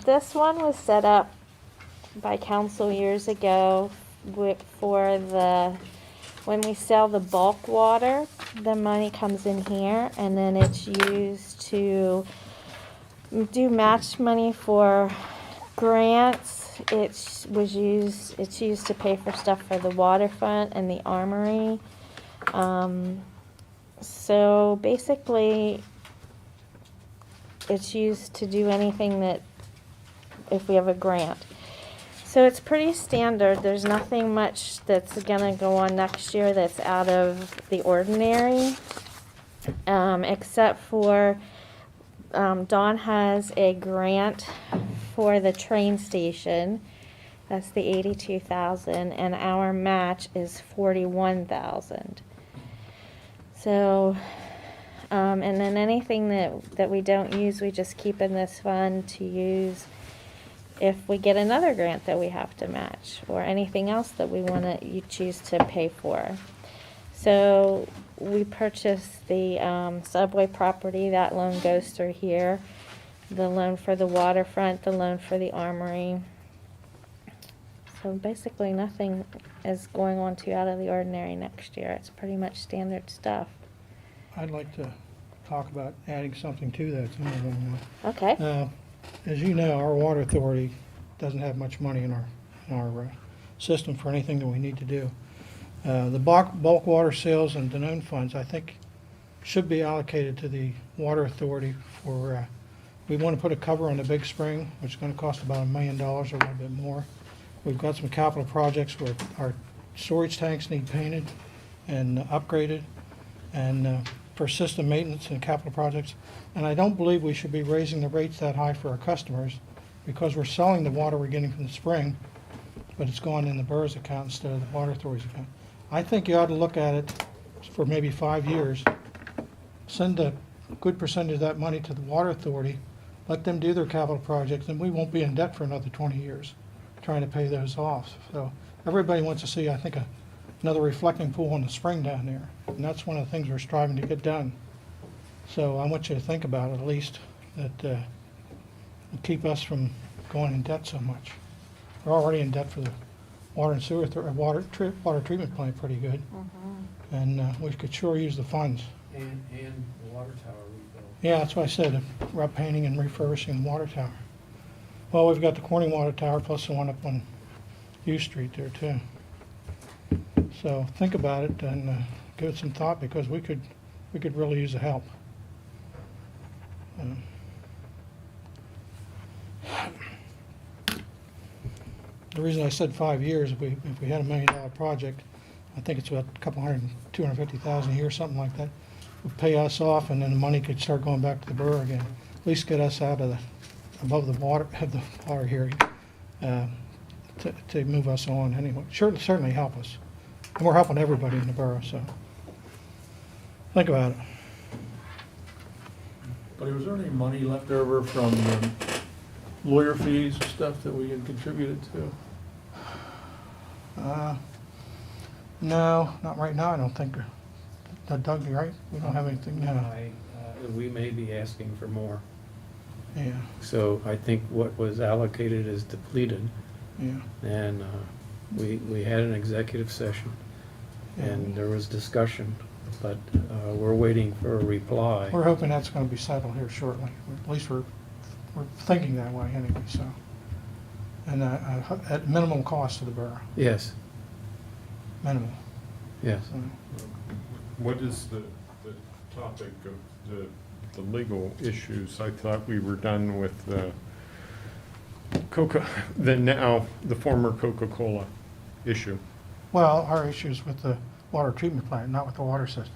this one was set up by council years ago for when we sell the bulk water, the money comes in here, and then it's used to do match money for grants. It's used to pay for stuff for the waterfront and the armory. So basically, it's used to do anything that, if we have a grant. So it's pretty standard. There's nothing much that's gonna go on next year that's out of the ordinary, except for Dawn has a grant for the train station. That's the 82,000, and our match is 41,000. So, and then anything that we don't use, we just keep in this fund to use if we get another grant that we have to match, or anything else that we want to choose to pay for. So we purchased the subway property. That loan goes through here. The loan for the waterfront, the loan for the armory. So basically nothing is going on too out of the ordinary next year. It's pretty much standard stuff. I'd like to talk about adding something to that. Okay. As you know, our water authority doesn't have much money in our system for anything that we need to do. The bulk water sales and Danone funds, I think, should be allocated to the water authority for, we want to put a cover on the big spring, which is going to cost about $1 million or a little bit more. We've got some capital projects where our storage tanks need painted and upgraded, and for system maintenance and capital projects. And I don't believe we should be raising the rates that high for our customers, because we're selling the water we're getting from the spring, but it's going in the borough's account instead of the water authority's account. I think you ought to look at it for maybe 5 years, send a good percentage of that money to the water authority, let them do their capital projects, and we won't be in debt for another 20 years trying to pay those off. So everybody wants to see, I think, another reflecting pool in the spring down there, and that's one of the things we're striving to get done. So I want you to think about it, at least, that will keep us from going in debt so much. We're already in debt for the water and sewer, water treatment plant pretty good, and we could sure use the funds. And the water tower rebuild. Yeah, that's what I said, we're painting and refurbishing the water tower. Well, we've got the Corning water tower plus the one up on U Street there too. So think about it and give it some thought, because we could really use the help. The reason I said 5 years, if we had $1 million project, I think it's about a couple hundred, 250,000 a year, something like that, would pay us off, and then the money could start going back to the borough again. At least get us out of above the water here, to move us on anyway. Certainly help us. And we're helping everybody in the borough, so think about it. But was there any money left over from lawyer fees and stuff that we had contributed to? No, not right now, I don't think. Doug, you right? We don't have anything now. We may be asking for more. Yeah, So I think what was allocated is depleted, yeah. and we had an executive session, and there was discussion, but we're waiting for a reply. We're hoping that's going to be settled here shortly. At least we're thinking that way anyway, so. And at minimum cost to the borough, Yes, minimal. yes. So, What is the topic of the legal issues? I thought we were done with the former Coca-Cola issue. well, our issues with the water treatment plant, not with the water system.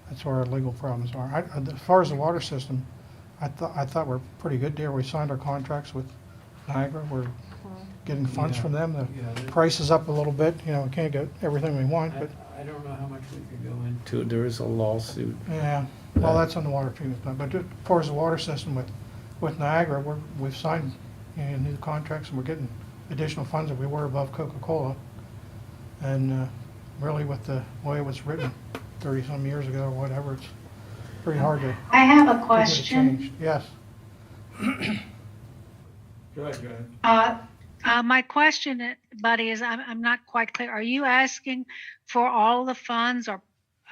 That's where our legal problems are. As far as the water system, I thought we're pretty good there. We signed our contracts with Niagara. We're getting funds from them. The price is up a little bit. You know, we can't get everything we want, but I don't know how much we could go into. There is a lawsuit. yeah. Well, that's on the water treatment plant. But as far as the water system with Niagara, we've signed new contracts, and we're getting additional funds that we were above Coca-Cola. And really, with the way it was written 30-some years ago or whatever, it's pretty hard to I have a get it question. changed. Yes. Go ahead, Janet. My question, Buddy, is I'm not quite clear. Are you asking for all the funds or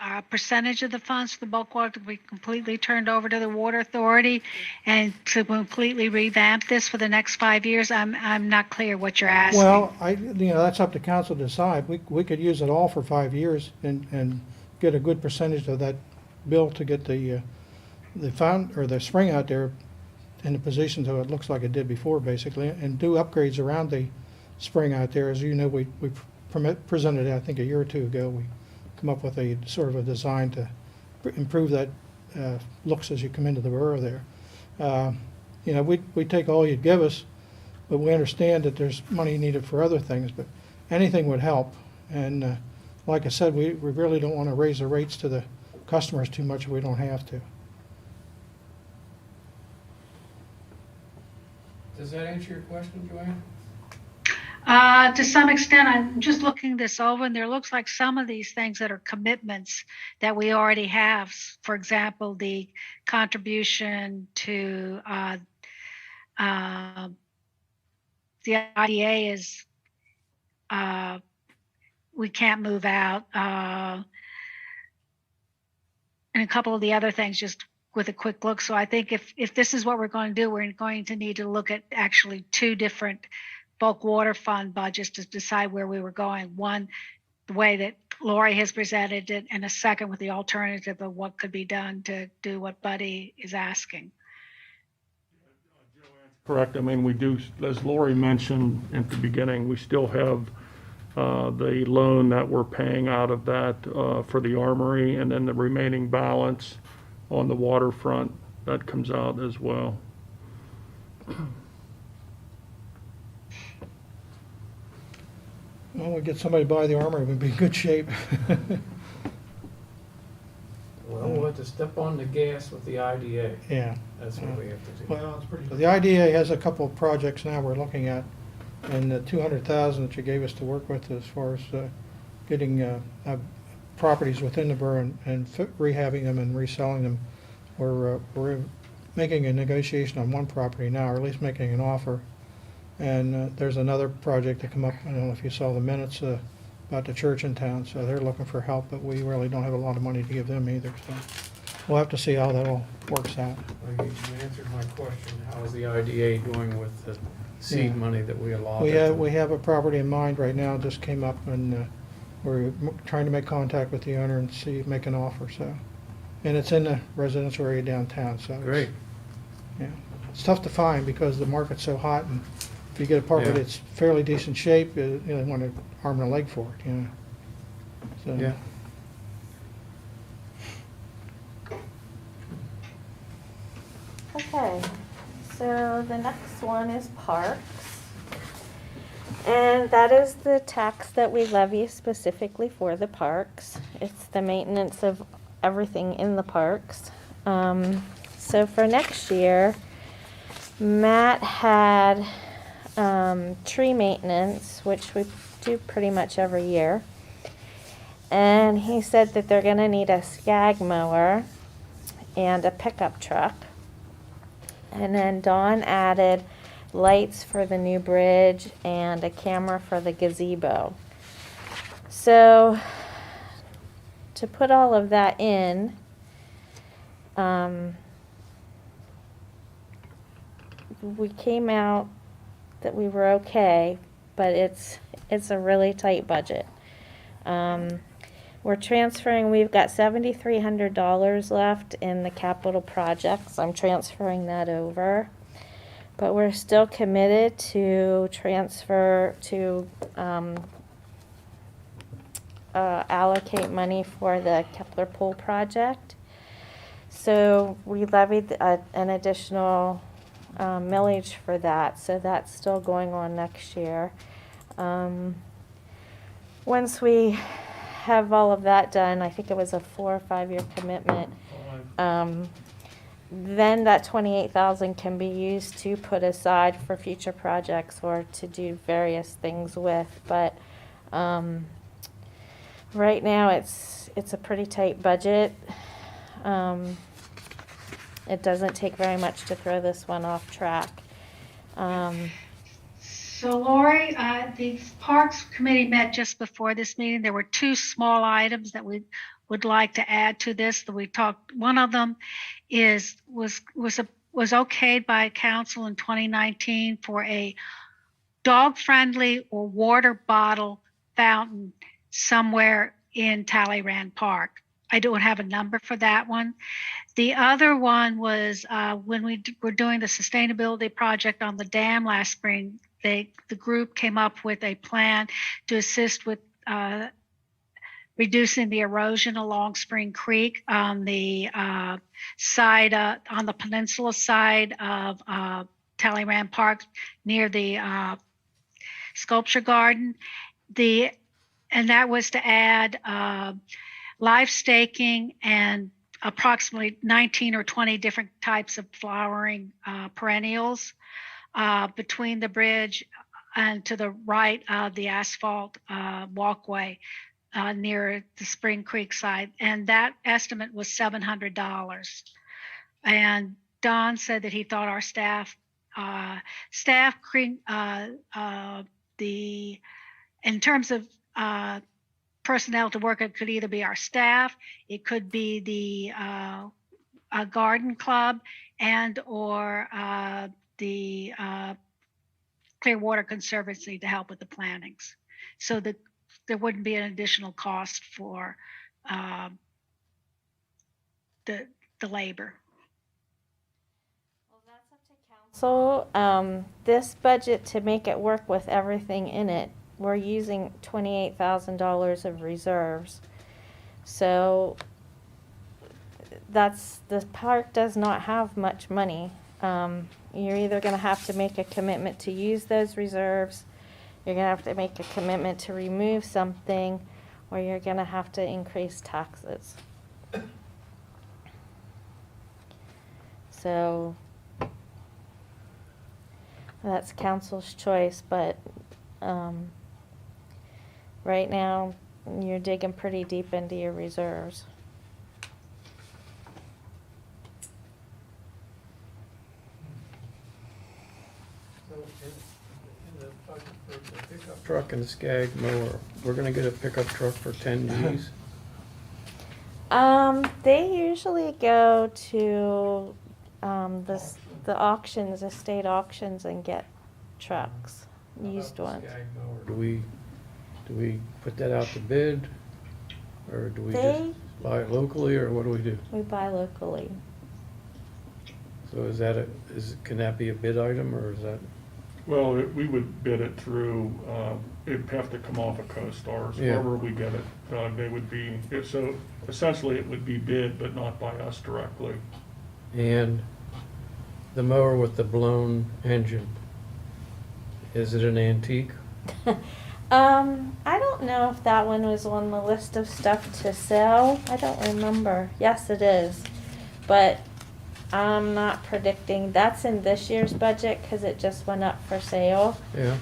a percentage of the funds for the bulk water to be completely turned over to the Water Authority and to completely revamp this for the next 5 years? I'm not clear what you're asking. Well, that's up to council to decide. We could use it all for 5 years and get a good percentage of that bill to get the the spring out there in the position so it looks like it did before, basically, and do upgrades around the spring out there. As you know, we presented, I think, a year or two ago. We come up with a sort of a design to improve that looks as you come into the borough there. We take all you'd give us, but we understand that there's money needed for other things, but anything would help. And like I said, we really don't want to raise the rates to the customers too much if we don't have to. Does that answer your question, Joanne? To some extent, I'm just looking this over, and there looks like some of these things that are commitments that we already have. For example, the contribution to the IDA is we can't move out, and a couple of the other things just with a quick look. So I think if this is what we're going to do, we're going to need to look at actually two different bulk water fund budgets to decide where we were going. One, the way that Lori has presented it, and a second with the alternative of what could be done to do what Buddy is asking. Correct. I mean, we do, as Lori mentioned at the beginning, we still have the loan that we're paying out of that for the armory, and then the remaining balance on the waterfront, that comes out as well. Well, we get somebody to buy the armory, we'd be in good shape. Well, we'll have to step on the gas with the IDA. Yeah. That's what we have to do. Well, it's pretty. The IDA has a couple of projects now we're looking at, and the 200,000 that you gave us to work with as far as getting properties within the borough and rehabbing them and reselling them. We're making a negotiation on one property now, or at least making an offer. And there's another project that come up, I don't know if you saw the minutes, about the church in town, so they're looking for help, but we really don't have a lot of money to give them either, so we'll have to see how that all works out. Well, you answered my question. How is the IDA doing with the seed Yeah. money that we allotted? We have a property in mind right now, just came up, and we're trying to make contact with the owner and make an offer, so. And it's in the residential area downtown, so. Great. Yeah, it's tough to find because the market's so hot, and if you get a property Yeah. that's fairly decent shape, you want to arm and a leg for it, So. Yeah. Okay, so the next one is parks. And that is the tax that we levy specifically for the parks. It's the maintenance of everything in the parks. So for next year, Matt had tree maintenance, which we do pretty much every year. And he said that they're gonna need a scag mower and a pickup truck. And then Dawn added lights for the new bridge and a camera for the gazebo. So to put all of that in, we came out that we were okay, but it's a really tight budget. We're transferring, we've got $7,300 left in the capital projects. I'm transferring that over. But we're still committed to transfer, to allocate money for the Kepler Pool project. So we levied an additional millage for that, so that's still going on next year. Once we have all of that done, I think it was a 4 or 5 year commitment. Then that 28,000 can be used to put aside for future projects or to do various things with. But right now it's a pretty tight budget. It doesn't take very much to throw this one off track. So Lori, the Parks Committee met just before this meeting. There were two small items that we would like to add to this that we talked. One of them was okayed by council in 2019 for a dog-friendly or water bottle fountain somewhere in Talleyrand Park. I don't have a number for that one. The other one was when we were doing the sustainability project on the dam last spring, the group came up with a plan to assist with reducing the erosion along Spring Creek on the side, on the peninsula side of Talleyrand Park near the sculpture garden. And that was to add live staking and approximately 19 or 20 different types of flowering perennials between the bridge and to the right of the asphalt walkway near the Spring Creek side. And that estimate was $700. And Don said that he thought our in terms of personnel to work, it could either be our staff, it could be the garden club, and or the Clearwater Conservancy to help with the plantings. So that there wouldn't be an additional cost for the labor. Well, that's up to council. This budget, to make it work with everything in it, we're using $28,000 of reserves. So the park does not have much money. You're either gonna have to make a commitment to use those reserves, you're gonna have to make a commitment to remove something, or you're gonna have to increase taxes. So that's council's choice, but right now you're digging pretty deep into your reserves. Truck and Skag mower, we're gonna get a pickup truck for 10 Gs. They usually go to the auctions, the state auctions, and get trucks, used ones. Skag mower, do we put that out to bid, or do we just They, buy it locally, or what do we do? we buy locally. So can that be a bid item, or is that? Well, we would bid it through, it'd have to come off of CoStarz, Yeah. wherever we get it. They would be, so essentially it would be bid, but not by us directly. And the mower with the blown engine, is it an antique? I don't know if that one was on the list of stuff to sell. I don't remember. Yes, it is. But I'm not predicting, that's in this year's budget because it just went up for sale. Yeah.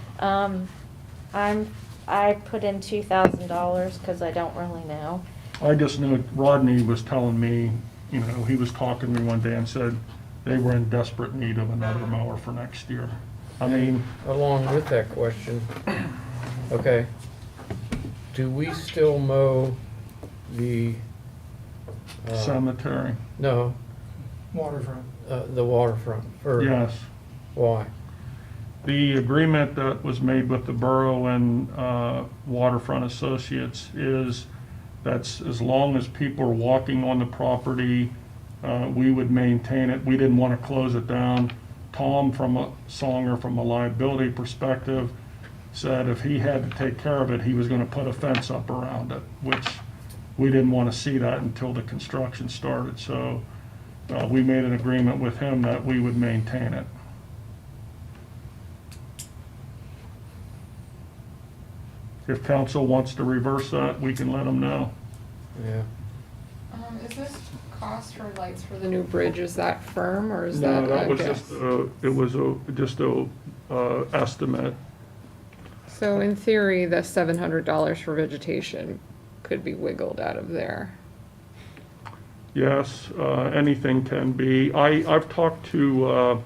I put in $2,000 because I don't really know. I just know Rodney was telling me, you know, he was talking to me one day and said they were in desperate need of another mower for next year. I mean, Along with that question, okay, do we still mow the, cemetery, no, Waterfront. the waterfront? Or yes. why? The agreement that was made with the borough and Waterfront Associates is that's as long as people are walking on the property, we would maintain it. We didn't want to close it down. Tom, from a liability perspective, said if he had to take care of it, he was going to put a fence up around it, which we didn't want to see that until the construction started. So we made an agreement with him that we would maintain it. If council wants to reverse that, we can let them know. Yeah. Is this cost for lights for the new bridge, is that firm or is No, that that a was guess? just, it was just a estimate. So in theory, the $700 for vegetation could be wiggled out of there. Yes, anything can be. I've talked to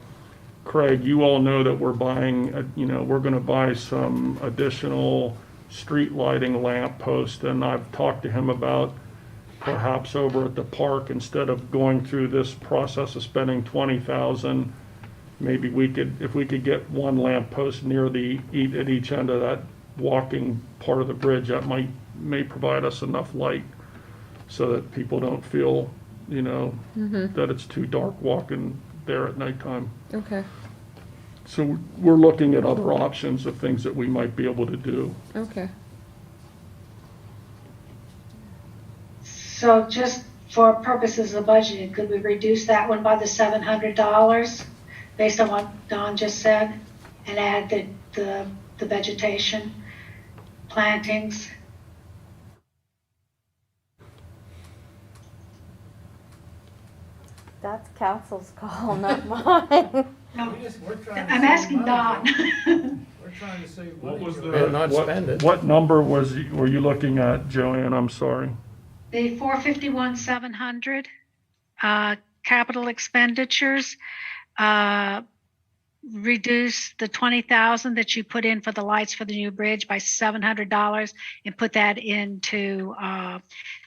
Craig, you all know that we're buying, we're gonna buy some additional street lighting lamp posts, and I've talked to him about perhaps over at the park, instead of going through this process of spending 20,000, maybe if we could get one lamp post near at each end of that walking part of the bridge, that may provide us enough light so that people don't feel, that it's too dark walking there at nighttime. Okay, So we're looking at other options of things that we might be able to do. okay. So just for purposes of budgeting, could we reduce that one by the $700 based on what Don just said and add the vegetation plantings? That's council's call, not mine. No, I'm asking Don. We're trying to save What was And not spend it. What number were you looking at, Joanne? I'm sorry. The 451,700 capital expenditures, reduce the 20,000 that you put in for the lights for the new bridge by $700 and put that into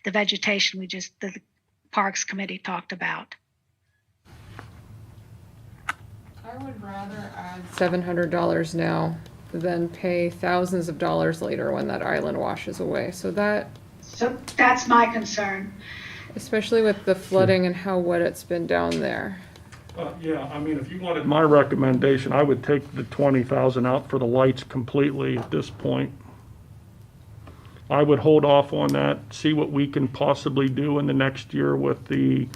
the vegetation the Parks Committee talked about. I would rather add $700 now than pay thousands of dollars later when that island washes away. So that's my concern. especially with the flooding and how wet it's been down there. Yeah, I mean, if you wanted my recommendation, I would take the 20,000 out for the lights completely at this point. I would hold off on that, see what we can possibly do in the next year with the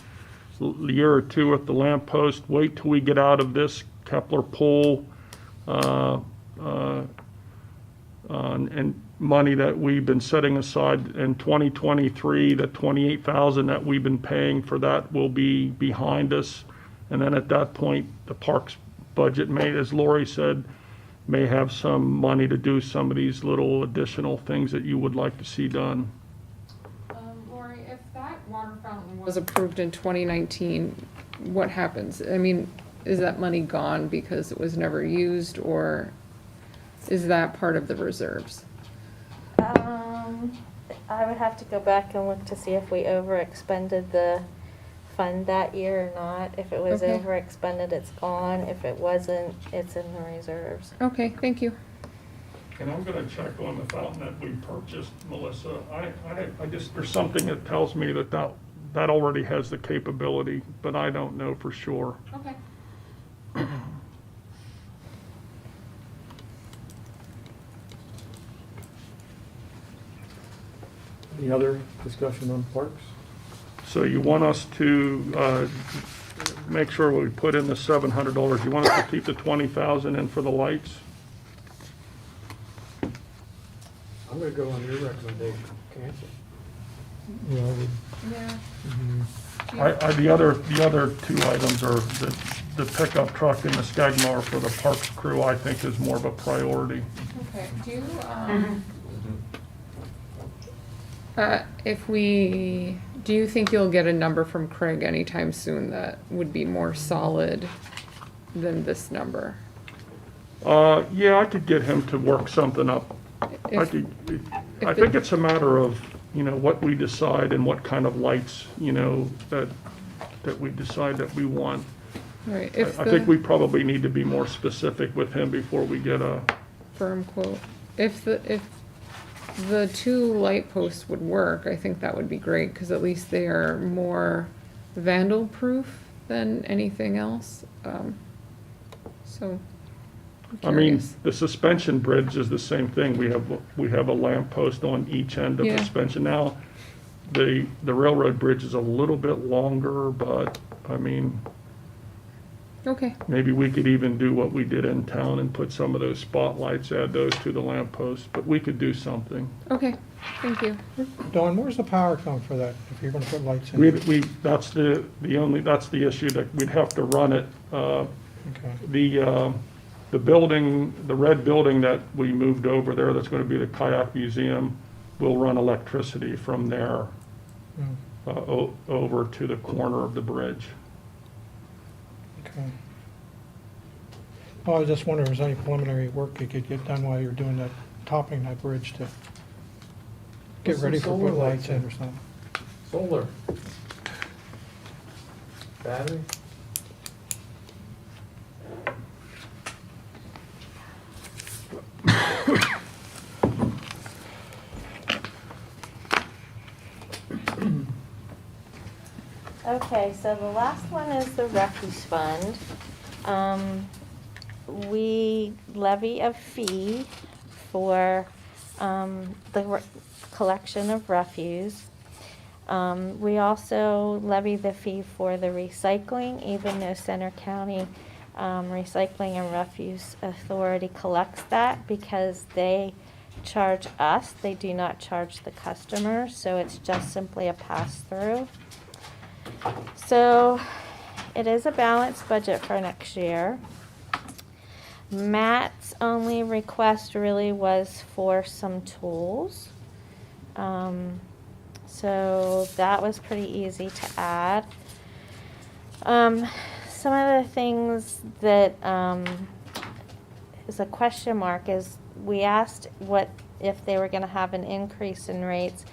year or two with the lamp post. Wait till we get out of this Kepler pool and money that we've been setting aside in 2023. The 28,000 that we've been paying for that will be behind us. And then at that point, the parks budget may, as Lori said, may have some money to do some of these little additional things that you would like to see done. Lori, if that water fountain was approved in 2019, what happens? I mean, is that money gone because it was never used, or is that part of the reserves? I would have to go back and look to see if we overexpended the fund that year or not. If it was Okay. overexpended, it's gone. If it wasn't, it's in the reserves. Okay, thank you. And I'm gonna check on the fountain that we purchased, Melissa. I just, there's something that tells me that already has the capability, but I don't know for sure. Okay. Any other discussion on parks? So you want us to make sure we put in the $700. You want us to keep the 20,000 in for the lights? I'm gonna go on your recommendation, cancel. Yeah. The other two items are the pickup truck and the skag mower for the parks crew, I think is more of a priority. Okay, do you think you'll get a number from Craig anytime soon that would be more solid than this number? Yeah, I could get him to work something up. I think it's a matter of, what we decide and what kind of lights, that we decide that we want. Right, I think we probably need to be more specific with him before we get a, firm quote. If the two light posts would work, I think that would be great, because at least they are more vandal-proof than anything else. So, I'm I mean, curious. the suspension bridge is the same thing. We have a lamp post on each end of the Yeah. suspension. Now, the railroad bridge is a little bit longer, but, I mean, Okay, maybe we could even do what we did in town and put some of those spotlights, add those to the lamp posts, but we could do something. okay, thank you. Don, where's the power come for that, if you're gonna put lights in? That's the issue, that we'd have to run it. Okay. The building, the red building that we moved over there, that's gonna be the kayak museum, will run electricity from there over to the corner of the bridge. Okay. Well, I was just wondering if there's any preliminary work you could get done while you're doing that, topping that bridge to get Put ready some for solar putting lights lights in in. or something. Solar. Battery? Okay, so the last one is the refuse fund. We levy a fee for the collection of refuse. We also levy the fee for the recycling, even though Center County Recycling and Refuse Authority collects that because they charge us, they do not charge the customer, so it's just simply a pass-through. So it is a balanced budget for next year. Matt's only request really was for some tools. So that was pretty easy to add. Some of the things that is a question mark is we asked what if they were going to have an increase in rates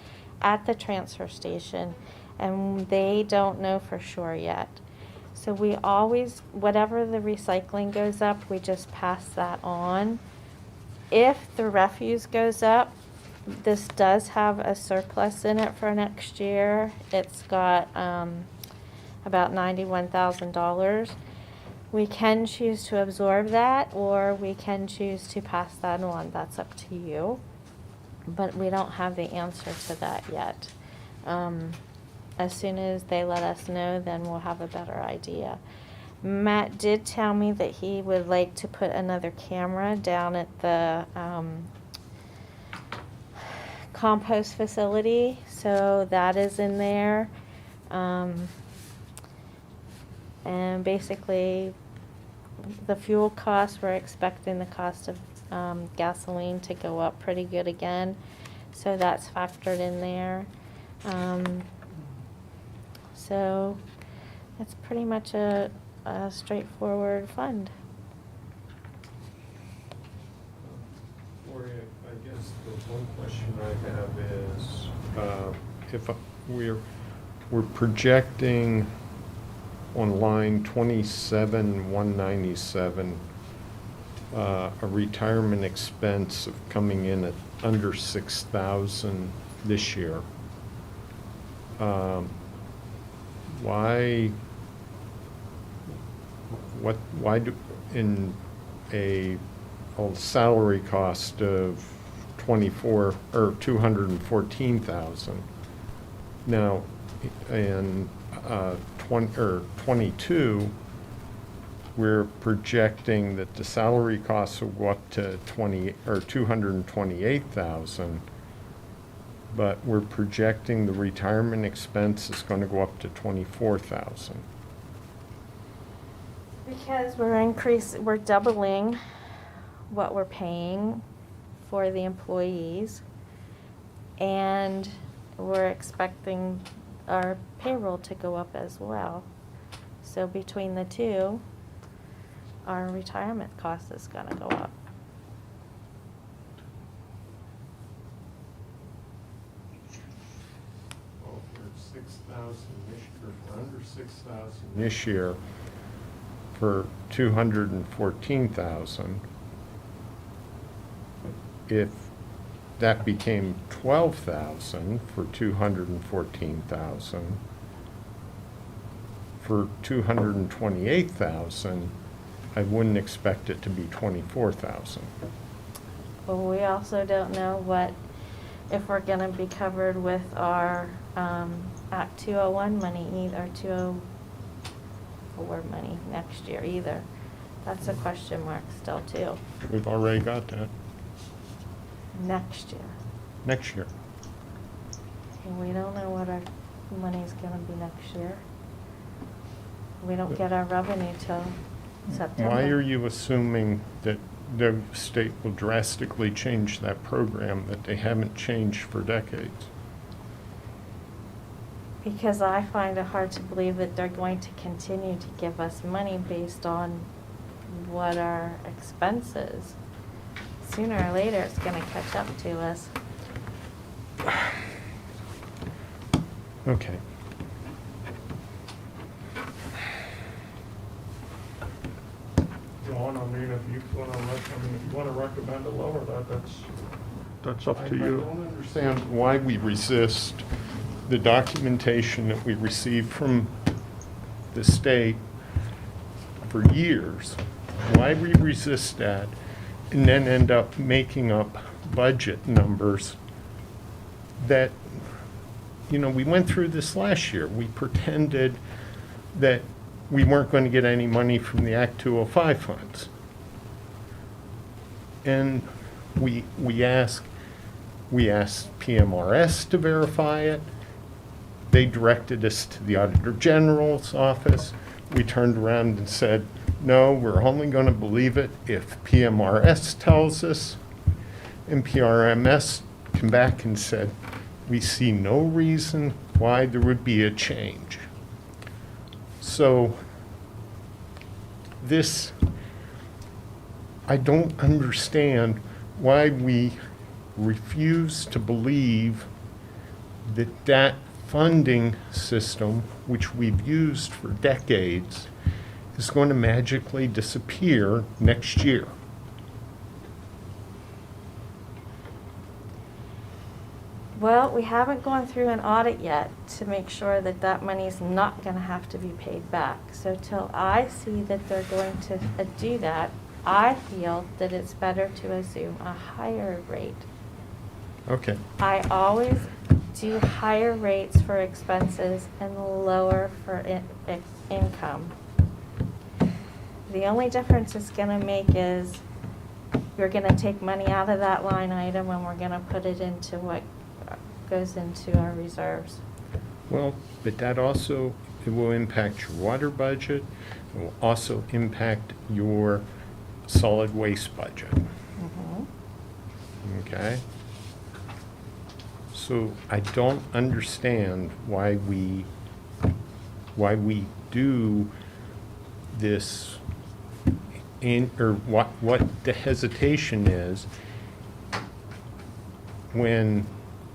at the transfer station, and they don't know for sure yet. So we always, whatever the recycling goes up, we just pass that on. If the refuse goes up, this does have a surplus in it for next year. It's got about $91,000. We can choose to absorb that, or we can choose to pass that on. That's up to you. But we don't have the answer to that yet. As soon as they let us know, then we'll have a better idea. Matt did tell me that he would like to put another camera down at the compost facility, so that is in there. And basically, the fuel costs, we're expecting the cost of gasoline to go up pretty good again, so that's factored in there. So it's pretty much a straightforward fund. Lori, I guess the one question I have is, if we're projecting on line 27,197, a retirement expense of coming in at under 6,000 this year. Why do, in a salary cost of 214,000. Now, in 22, we're projecting that the salary costs will go up to 228,000, but we're projecting the retirement expense is going to go up to 24,000. Because we're doubling what we're paying for the employees, and we're expecting our payroll to go up as well. So between the two, our retirement cost is gonna go up. Well, if we're at 6,000 this year, we're under 6,000 this year for 214,000. If that became 12,000 for 214,000, for 228,000, I wouldn't expect it to be 24,000. But we also don't know if we're gonna be covered with our Act 201 money either, 204 money next year either. That's a question mark still too. We've already got that Next year. next year. And we don't know what our money's gonna be next year. We don't get our revenue till September. Why are you assuming that the state will drastically change that program that they haven't changed for decades? Because I find it hard to believe that they're going to continue to give us money based on what our expenses. Sooner or later, it's gonna catch up to us. Okay. John, I mean, if you wanna recommend a lower that's up to I you. don't understand why we resist the documentation that we received from the state for years. Why we resist that and then end up making up budget numbers that, you know, we went through this last year. We pretended that we weren't going to get any money from the Act 205 funds. And we asked PMRS to verify it. They directed us to the Auditor General's office. We turned around and said, no, we're only going to believe it if PMRS tells us. And PRMS came back and said, we see no reason why there would be a change. So this, I don't understand why we refuse to believe that that funding system, which we've used for decades, is going to magically disappear next year. Well, we haven't gone through an audit yet to make sure that that money's not gonna have to be paid back. So till I see that they're going to do that, I feel that it's better to assume a higher rate. Okay. I always do higher rates for expenses and lower for income. The only difference it's gonna make is you're gonna take money out of that line item and we're gonna put it into what goes into our reserves. Well, but that also, it will impact your water budget. It will also impact your solid waste budget. Mhm. Okay? So I don't understand why we do this or what the hesitation is when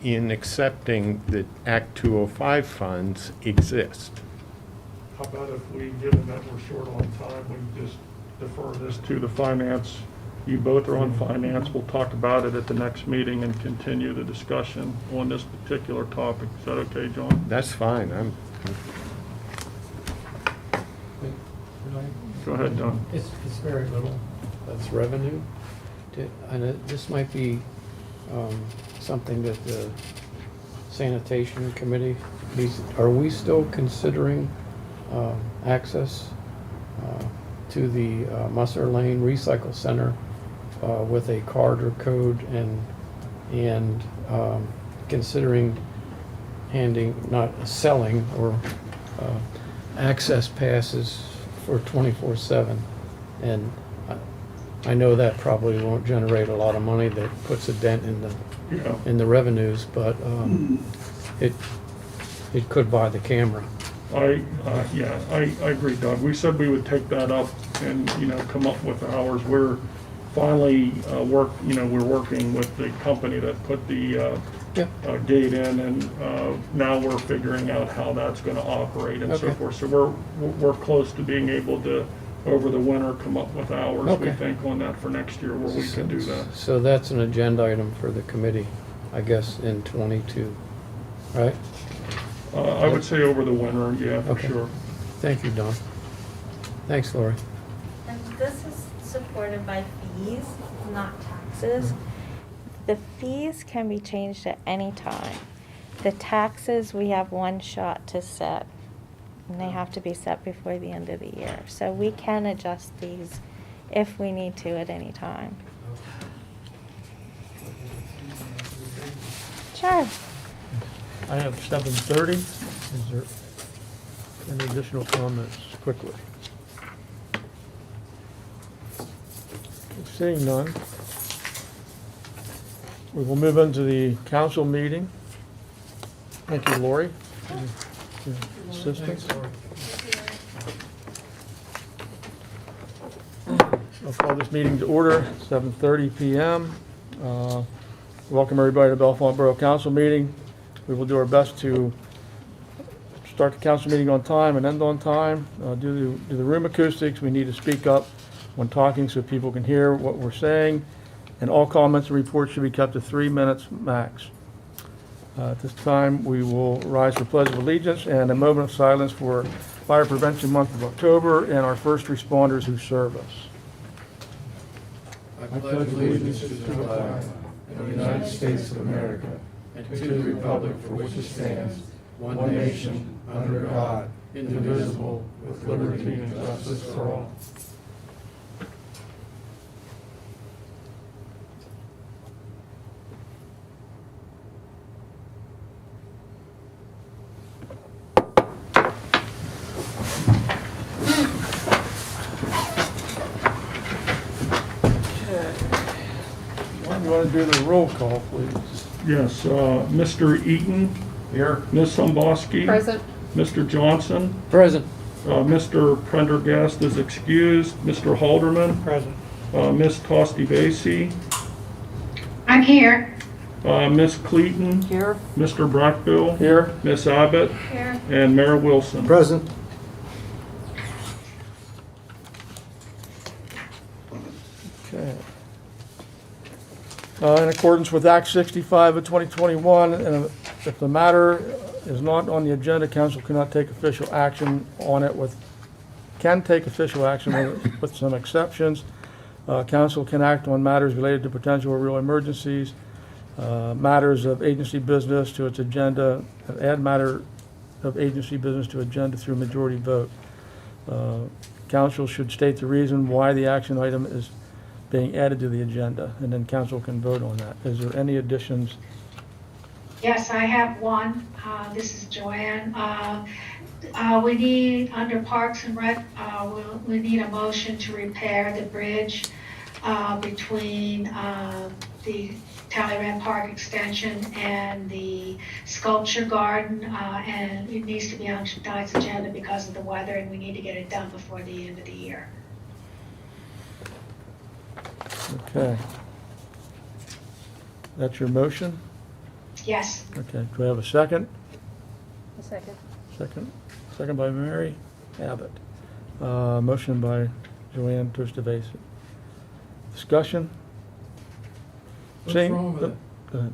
in accepting that Act 205 funds exist. How about if we, given that we're short on time, we just defer this to the finance? You both are on finance. We'll talk about it at the next meeting and continue the discussion on this particular topic. Is that okay, John? That's fine. Go ahead, Don. It's very little. That's revenue. And this might be something that the sanitation committee needs. Are we still considering access to the Musser Lane Recycle Center with a card or code and considering not selling or access passes for 24/7? And I know that probably won't generate a lot of money that puts a dent Yeah. in the revenues, but it could buy the camera. I agree, Doug. We said we would take that up and, come up with hours. We're finally we're working with the company that put the gate in, and now we're figuring out how that's gonna operate and so Okay. forth. So we're close to being able to, over the winter, come up with hours, we Okay. think, on that for next year where we can do that. So that's an agenda item for the committee, I guess, in 22, right? I would say over the winter, yeah, for Okay. sure. Thank you, Don. Thanks, Lori. And this is supported by fees, not taxes. The fees can be changed at any time. The taxes, we have one shot to set, and they have to be set before the end of the year. So we can adjust these if we need to at any time. Sure. I have 7:30. Is there any additional comments quickly? Seeing none, we will move on to the council meeting. Thank you, Lori, for your assistance. I'll call this meeting to order, 7:30 PM. Welcome everybody to Bellefonte Borough Council meeting. We will do our best to start the council meeting on time and end on time. Due to the room acoustics, we need to speak up when talking so people can hear what we're saying. And all comments and reports should be kept to 3 minutes max. At this time, we will rise for Pledge of Allegiance and a moment of silence for Fire Prevention Month of October and our first responders who serve us. I pledge allegiance to the flag of the United States of America and to the republic for which it stands, one nation, under God, indivisible, with liberty and justice for all. You want to do the roll call, please? Yes, Mr. Eaton, Here. Ms. Humboski. Present. Mr. Johnson, Present. Mr. Prendergast is excused, Mr. Halderman, Present. Ms. Costi-Vasey, I'm here. Ms. Cleaton. Here. Mr. Brockville. Here. Ms. Abbott. Here. And Mayor Wilson. Present. Okay. In accordance with Act 65 of 2021, and if the matter is not on the agenda, council cannot take official action on it can take official action with some exceptions. Council can act on matters related to potential or real emergencies, matters of agency business to its agenda, and add matter of agency business to agenda through majority vote. Council should state the reason why the action item is being added to the agenda, and then council can vote on that. Is there any additions? Yes, I have one. This is Joanne. We need, under Parks and Rec, we need a motion to repair the bridge between the Talleyrand Park extension and the sculpture garden, and it needs to be on tonight's agenda because of the weather, and we need to get it done before the end of the year. Okay. That's your motion? Yes. Okay, do I have a second? A second. Second by Mary Abbott. Motion by Joanne Tost-Vasey. Discussion? What's Seeing- wrong with it? Go ahead.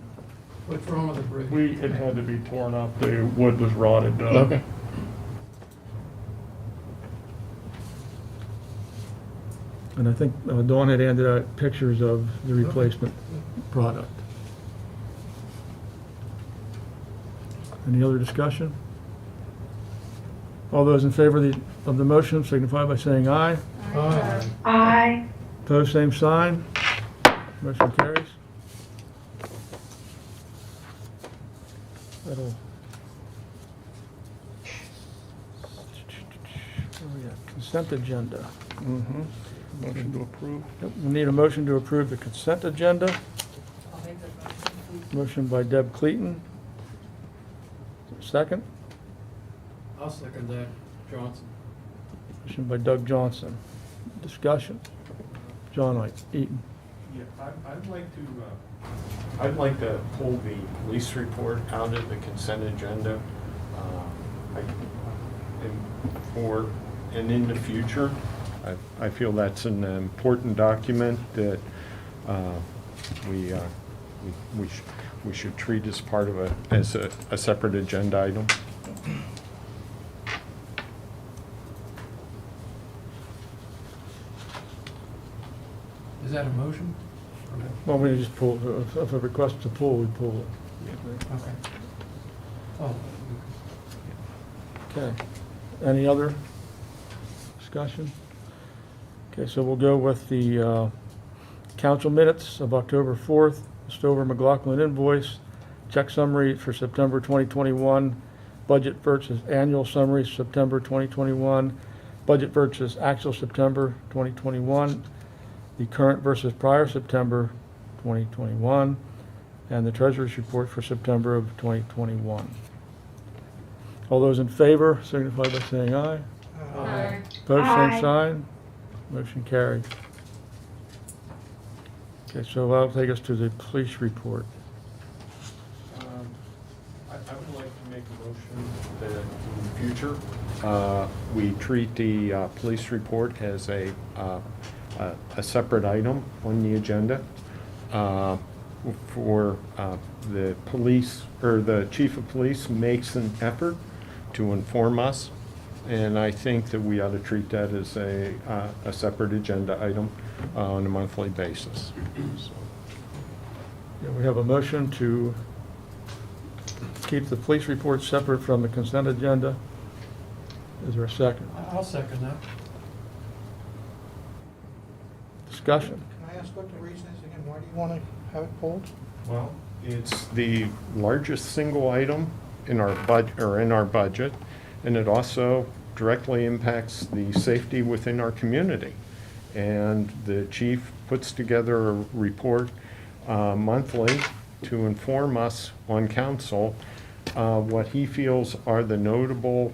What's wrong with the bridge? It had to be torn up, the wood was rotted. Okay. And I think Dawn had handed out pictures of the replacement product. Any other discussion? All those in favor of the motion signify by saying aye. Aye. Aye. Opposed, same sign. Motion carries. That'll. Where we at? Consent agenda. Mhm. Motion to approve. Yep, we need a motion to approve the consent agenda. Motion by Deb Cleaton. Second. I'll second that, Johnson. Motion by Doug Johnson. Discussion. John Eaton. Yeah, I'd like to pull the police report out of the consent agenda. And in the future, I feel that's an important document that we should treat as part of as a separate agenda item. Is that a motion? Well, we just pull, if a request to pull, we pull it. Okay. Oh, Okay. Any other discussion? Okay, so we'll go with the council minutes of October 4th, Stover McLaughlin invoice, check summary for September 2021, budget versus annual summary September 2021, budget versus actual September 2021, the current versus prior September 2021, and the treasurer's report for September of 2021. All those in favor signify by saying aye. Aye. Opposed, Aye. same sign. Motion carried. Okay, so that'll take us to the police report. I would like to make a motion that in the future, we treat the police report as a separate item on the agenda for the police, or the chief of police makes an effort to inform us, and I think that we ought to treat that as a separate agenda item on a monthly basis. So, Yeah, we have a motion to keep the police report separate from the consent agenda. Is there a second? I'll second that. Discussion? Can I ask what the reason is again? Why do you want to have it pulled? Well, it's the largest single item in our budget, and it also directly impacts the safety within our community. And the chief puts together a report monthly to inform us on council what he feels are the notable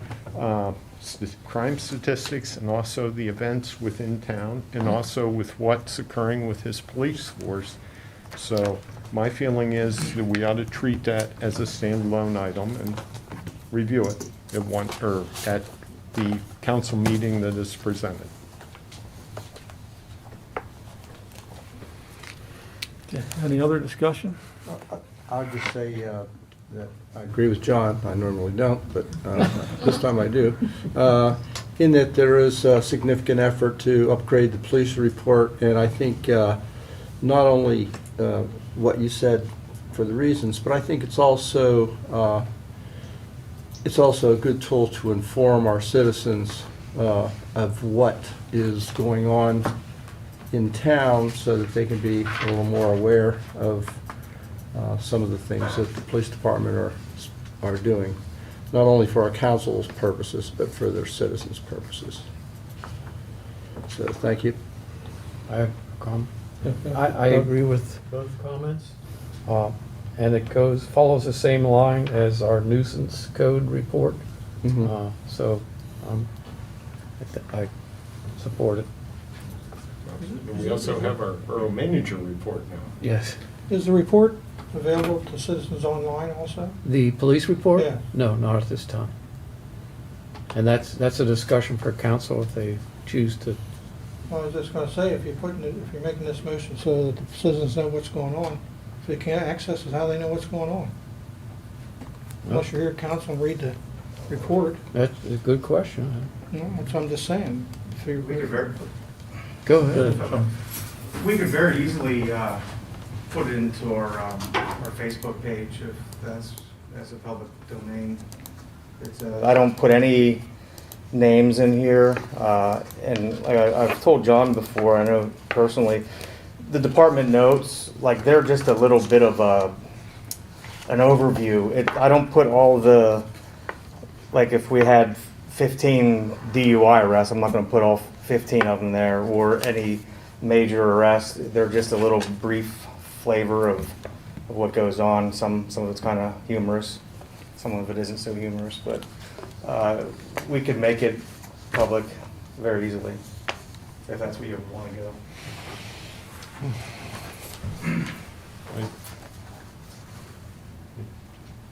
crime statistics, and also the events within town, and also with what's occurring with his police force. So my feeling is that we ought to treat that as a standalone item and review it at the council meeting that is presented. Okay, any other discussion? I'll just say that I agree with John. I normally don't, but this time I do. In that there is a significant effort to upgrade the police report, and I think not only what you said for the reasons, but I think it's also a good tool to inform our citizens of what is going on in town, so that they can be a little more aware of some of the things that the police department are doing, not only for our council's purposes, but for their citizens' purposes. So, thank you. I have a comment. I agree with both comments. And it follows the same line as our nuisance code report. Mhm. So I support it. We also have our borough manager report now. Yes. Is the report available to citizens online also? The police report? Yeah. No, not at this time. And that's a discussion for council if they choose to. Well, I was just going to say, if you're making this motion so that the citizens know what's going on, if they can't access it, how do they know what's going on? Unless you're here at council and read the report, That's a good question. that's what I'm just saying. If you- We could very, Go ahead. we could very easily put it into our Facebook page if that's a public domain. I don't put any names in here, and like I've told John before, I know personally, the department notes, like they're just a little bit of an overview. I don't put all the, like if we had 15 DUI arrests, I'm not going to put all 15 of them there, or any major arrests. They're just a little brief flavor of what goes on. Some of it's kind of humorous, some of it isn't so humorous, but we could make it public very easily if that's where you want to go.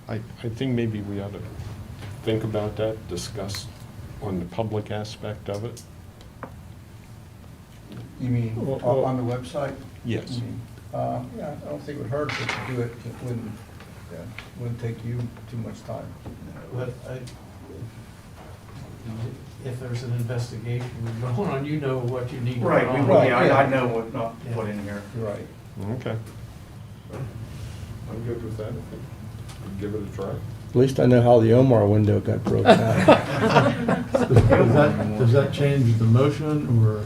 I think maybe we ought to think about that, discuss on the public aspect of it. You mean Well, on the website? Yes. Yeah, I don't think it would hurt to do it. It wouldn't take you too much time. But if there's an investigation going on, you know what you need to put Right, on. I know what not to put in here. You're right. Okay. I'm good with that. Give it a try. At least I know how the Omar window got broken out. Does that change the motion, or?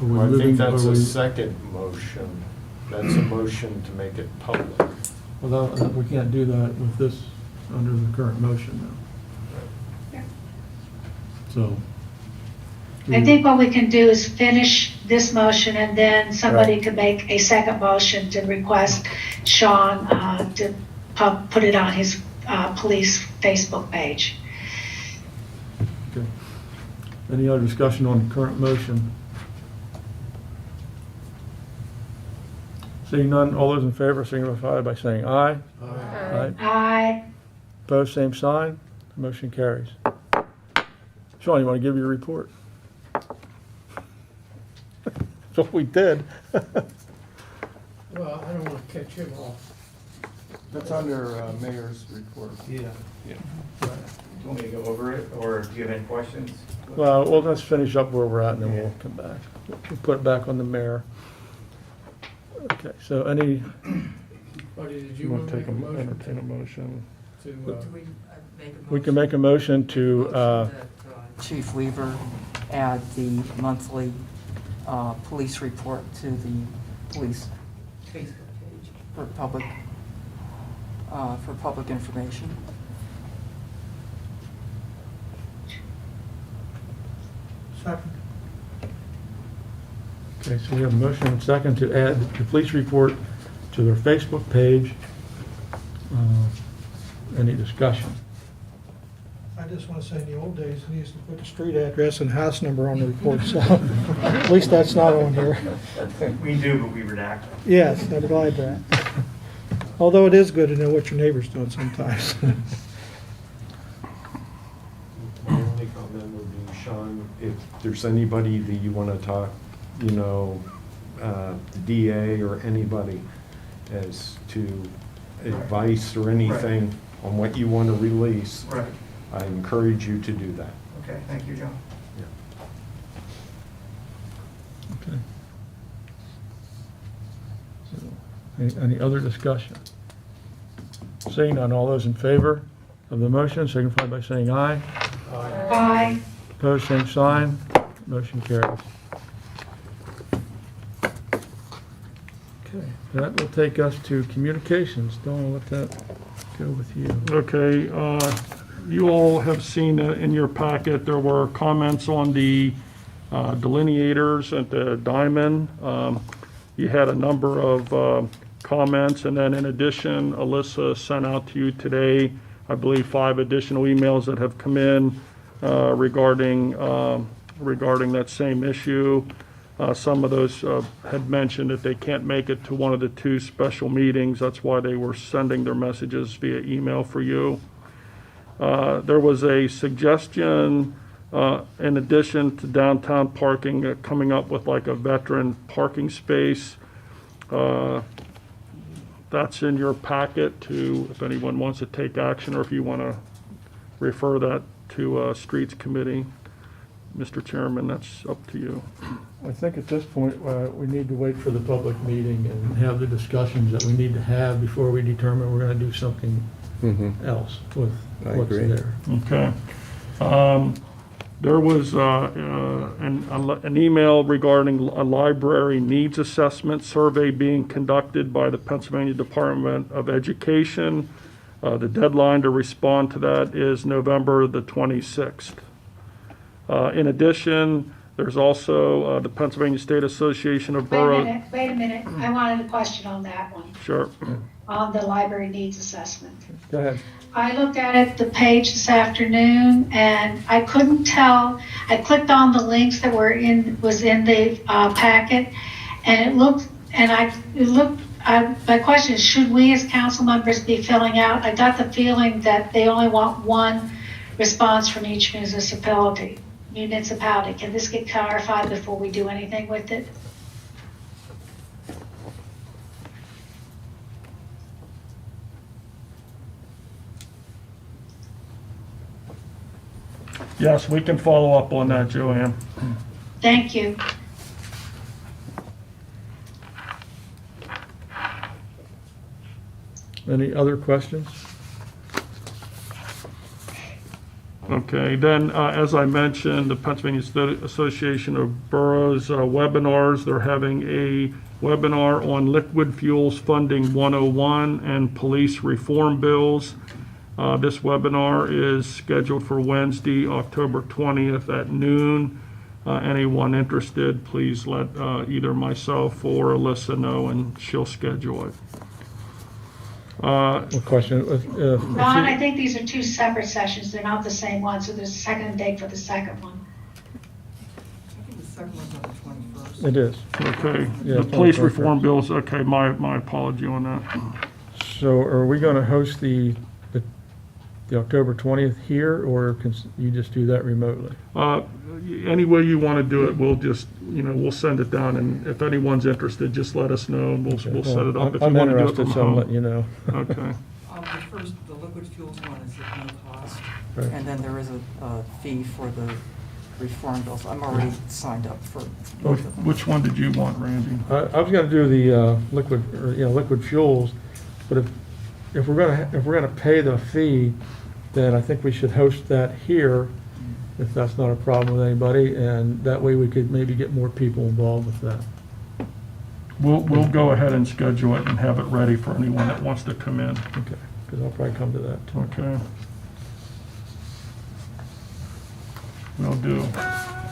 are we I moving- think that's are a we- second motion. That's a motion to make it public. Well, we can't do that with this, under the current motion now. So. I think what we can do is finish this motion, and then somebody Right. could make a second motion to request Sean to put it on his police Facebook page. Okay. Any other discussion on the current motion? Seeing none, all those in favor signify by saying aye. Aye. Aye. Opposed, same sign. Motion carries. Sean, you want to give your report? That's what we did. Well, I don't want to catch him off. That's under mayor's report. Yeah. Do you want me to go over it, or do you have any questions? Well, we'll just finish up where we're at and then we'll come back. We'll put it back on the mayor. Okay, so any, Buddy, did You you want want to to take make a a, motion entertain a motion? to, we can make a motion to, That, Chief Weaver add the monthly police report to the police Facebook page for public information. Second. okay, so we have a motion and second to add the police report to their Facebook page. Any discussion? I just want to say, in the old days, we used to put the street address and house number on the report, so at least that's not on here. We do, but we redact. Yes, I'm glad that. Although it is good to know what your neighbor's doing sometimes. My only comment would be, Sean, if there's anybody that you want to talk, you know, the DA or anybody as to advice or anything on what you want to release, Right. I encourage you to do that. Okay, thank you, John. Okay. So, any other discussion? Seeing none, all those in favor of the motion signify by saying aye. Aye. Opposed, same sign. Motion carries. Okay, that will take us to communications. Don't let that go with you. Okay, you all have seen in your packet, there were comments on the delineators at the Diamond. You had a number of comments, and then in addition, Alyssa sent out to you today, I believe, 5 additional emails that have come in regarding that same issue. Some of those had mentioned that they can't make it to one of the 2 special meetings. That's why they were sending their messages via email for you. There was a suggestion, in addition to downtown parking, coming up with like a veteran parking space. That's in your packet to, if anyone wants to take action, or if you want to refer that to Streets Committee. Mr. Chairman, that's up to you. I think at this point, we need to wait for the public meeting and have the discussions that we need to have before we determine we're going to do something else with I what's agree. there. Okay. There was an email regarding a library needs assessment survey being conducted by the Pennsylvania Department of Education. The deadline to respond to that is November the 26th. In addition, there's also the Pennsylvania State Association of Boroughs. Wait a minute. I wanted a question on that one, Sure. on the library needs assessment. Go ahead. I looked at it, the page this afternoon, and I couldn't tell. I clicked on the links that was in the packet, and my question is, should we as council members be filling out? I got the feeling that they only want one response from each municipality. Can this get clarified before we do anything with it? Yes, we can follow up on that, Joanne. Thank you. Any other questions? Okay, then, as I mentioned, the Pennsylvania State Association of Boroughs webinars, they're having a webinar on liquid fuels funding 101 and police reform bills. This webinar is scheduled for Wednesday, October 20th at noon. Anyone interested, please let either myself or Alyssa know, and she'll schedule it. What question? Ron, I think these are 2 separate sessions. They're not the same one, so there's a second date for the second one. I think the second one's on the 21st. It is. Okay, Yeah, the it's on police the reform bills, okay, my apology on that. So are we gonna host the October 20th here, or can you just do that remotely? Any way you want to do it, we'll just, we'll send it down, and if anyone's interested, just let us know, and we'll set it up. If you I'm want to do it interested, from so I'm letting home. you know. Okay, The liquid fuels one is at no cost, Right. and then there is a fee for the reform bills. I'm already signed up for both of them. which one did you want, Randy? I was gonna do the liquid fuels, but if we're gonna pay the fee, then I think we should host that here, if that's not a problem with anybody, and that way we could maybe get more people involved with that. We'll go ahead and schedule it and have it ready for anyone that wants to come in. Okay, because I'll probably come to that too. Okay. Will do.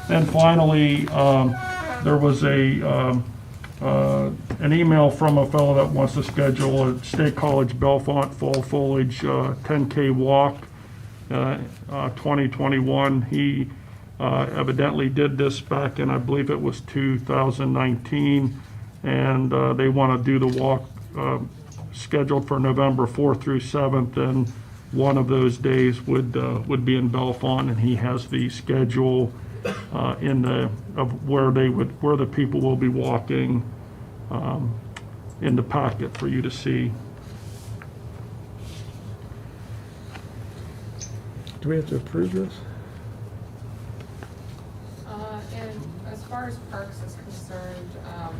And finally, there was an email from a fellow that wants to schedule a State College Bellefonte Fall Foliage 10K walk, 2021. He evidently did this back in, I believe it was 2019, and they want to do the walk scheduled for November 4th through 7th, and one of those days would be in Bellefonte, and he has the schedule of where the people will be walking in the packet for you to see. Do we have to approve this? And as far as parks is concerned,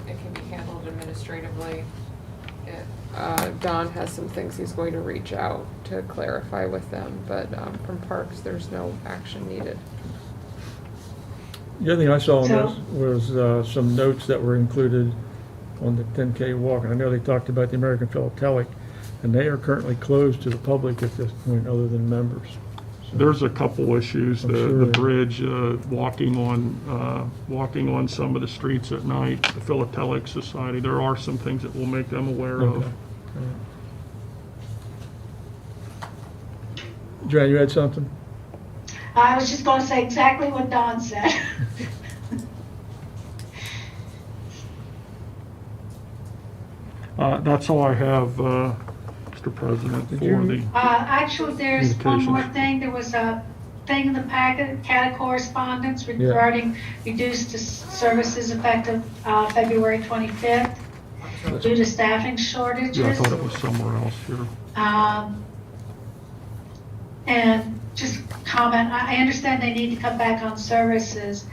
it can be handled administratively. Don has some things he's going to reach out to clarify with them, but from parks, there's no action needed. The other thing I saw on So- this was some notes that were included on the 10K walk, and I know they talked about the American Philatelic, and they are currently closed to the public at this point, other than members. So- There's a couple issues, I'm the sure. bridge, walking on some of the streets at night, the Philatelic Society. There are some things that we'll make them aware Okay. of. Joanne, you had something? I was just going to say exactly what Don said. That's all I have, Mr. President, Did for you- the, Actually, there's one more Communications. thing. There was a thing in the packet, cat correspondence regarding reduced services effective February 25th due to staffing yeah, I shortages. thought it was somewhere else here. And just comment, I understand they need to cut back on services.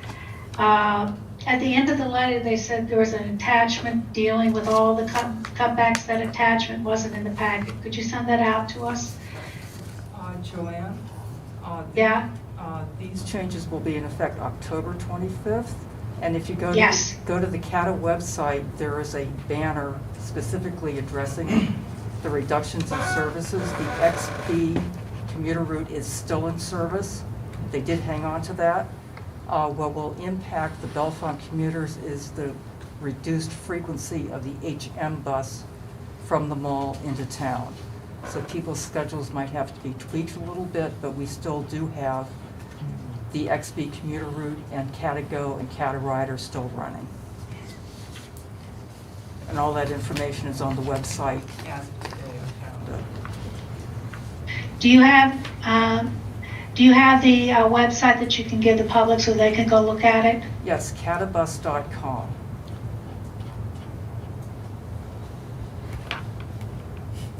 At the end of the letter, they said there was an attachment dealing with all the cutbacks. That attachment wasn't in the packet. Could you send that out to us? Joanne? Yeah? These changes will be in effect October 25th. And if you go Yes. go to the CATA website, there is a banner specifically addressing the reductions in services. The XB commuter route is still in service. They did hang on to that. What will impact the Bellefonte commuters is the reduced frequency of the HM bus from the mall into town. So people's schedules might have to be tweaked a little bit, but we still do have the XB commuter route and CATA Go and CATA Ride are still running. And all that information is on the website as of today on Canada. Do you have the website that you can give the public so they can go look at it? Yes, catabus.com.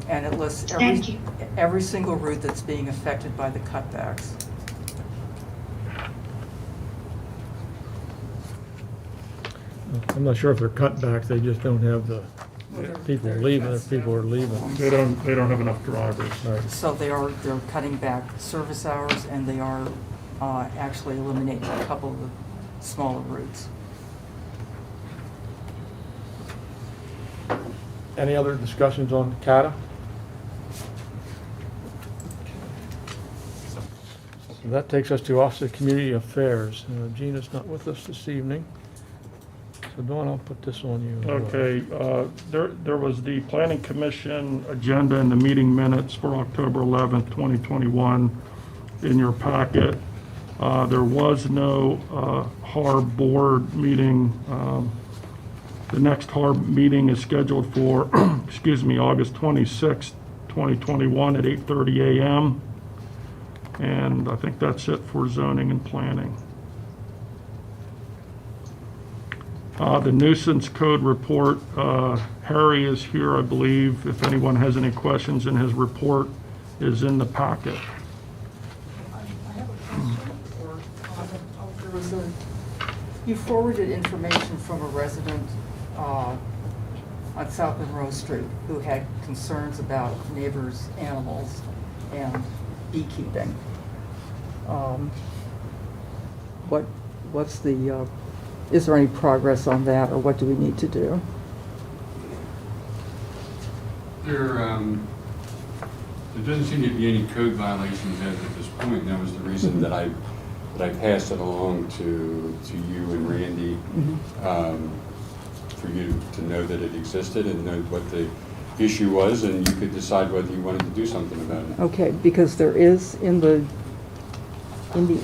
And it lists Thank you. every single route that's being affected by the cutbacks. I'm not sure if they're cutbacks, they just don't have the people leaving, if people are leaving. They don't have enough drivers. Right. So they're cutting back service hours, and they are actually eliminating a couple of the smaller routes. Any other discussions on CATA? So that takes us to Office of Community Affairs. Gina's not with us this evening. So Dawn, I'll put this on you. Okay, there was the Planning Commission agenda and the meeting minutes for October 11th, 2021 in your packet. There was no HAR board meeting The next HARB meeting is scheduled for, excuse me, August 26th, 2021 at 8:30 a.m. And I think that's it for zoning and planning. The nuisance code report, Harry is here, I believe. If anyone has any questions, in his report is in the packet. I have a question or comment. There was you forwarded information from a resident on South Monroe Street who had concerns about neighbors' animals and beekeeping. What's the, is there any progress on that, or what do we need to do? There doesn't seem to be any code violations as of this point, and that was the reason that I passed it along to you and Randy, for you to know that it existed and know what the issue was, and you could decide whether you wanted to do something about it. Okay, because there is in the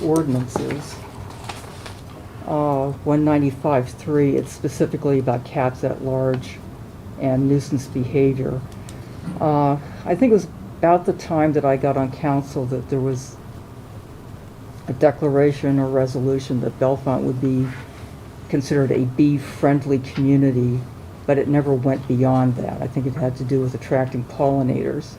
ordinances, 195.3, it's specifically about cats at large and nuisance behavior. I think it was about the time that I got on council that there was a declaration or resolution that Bellefonte would be considered a bee-friendly community, but it never went beyond that. I think it had to do with attracting pollinators,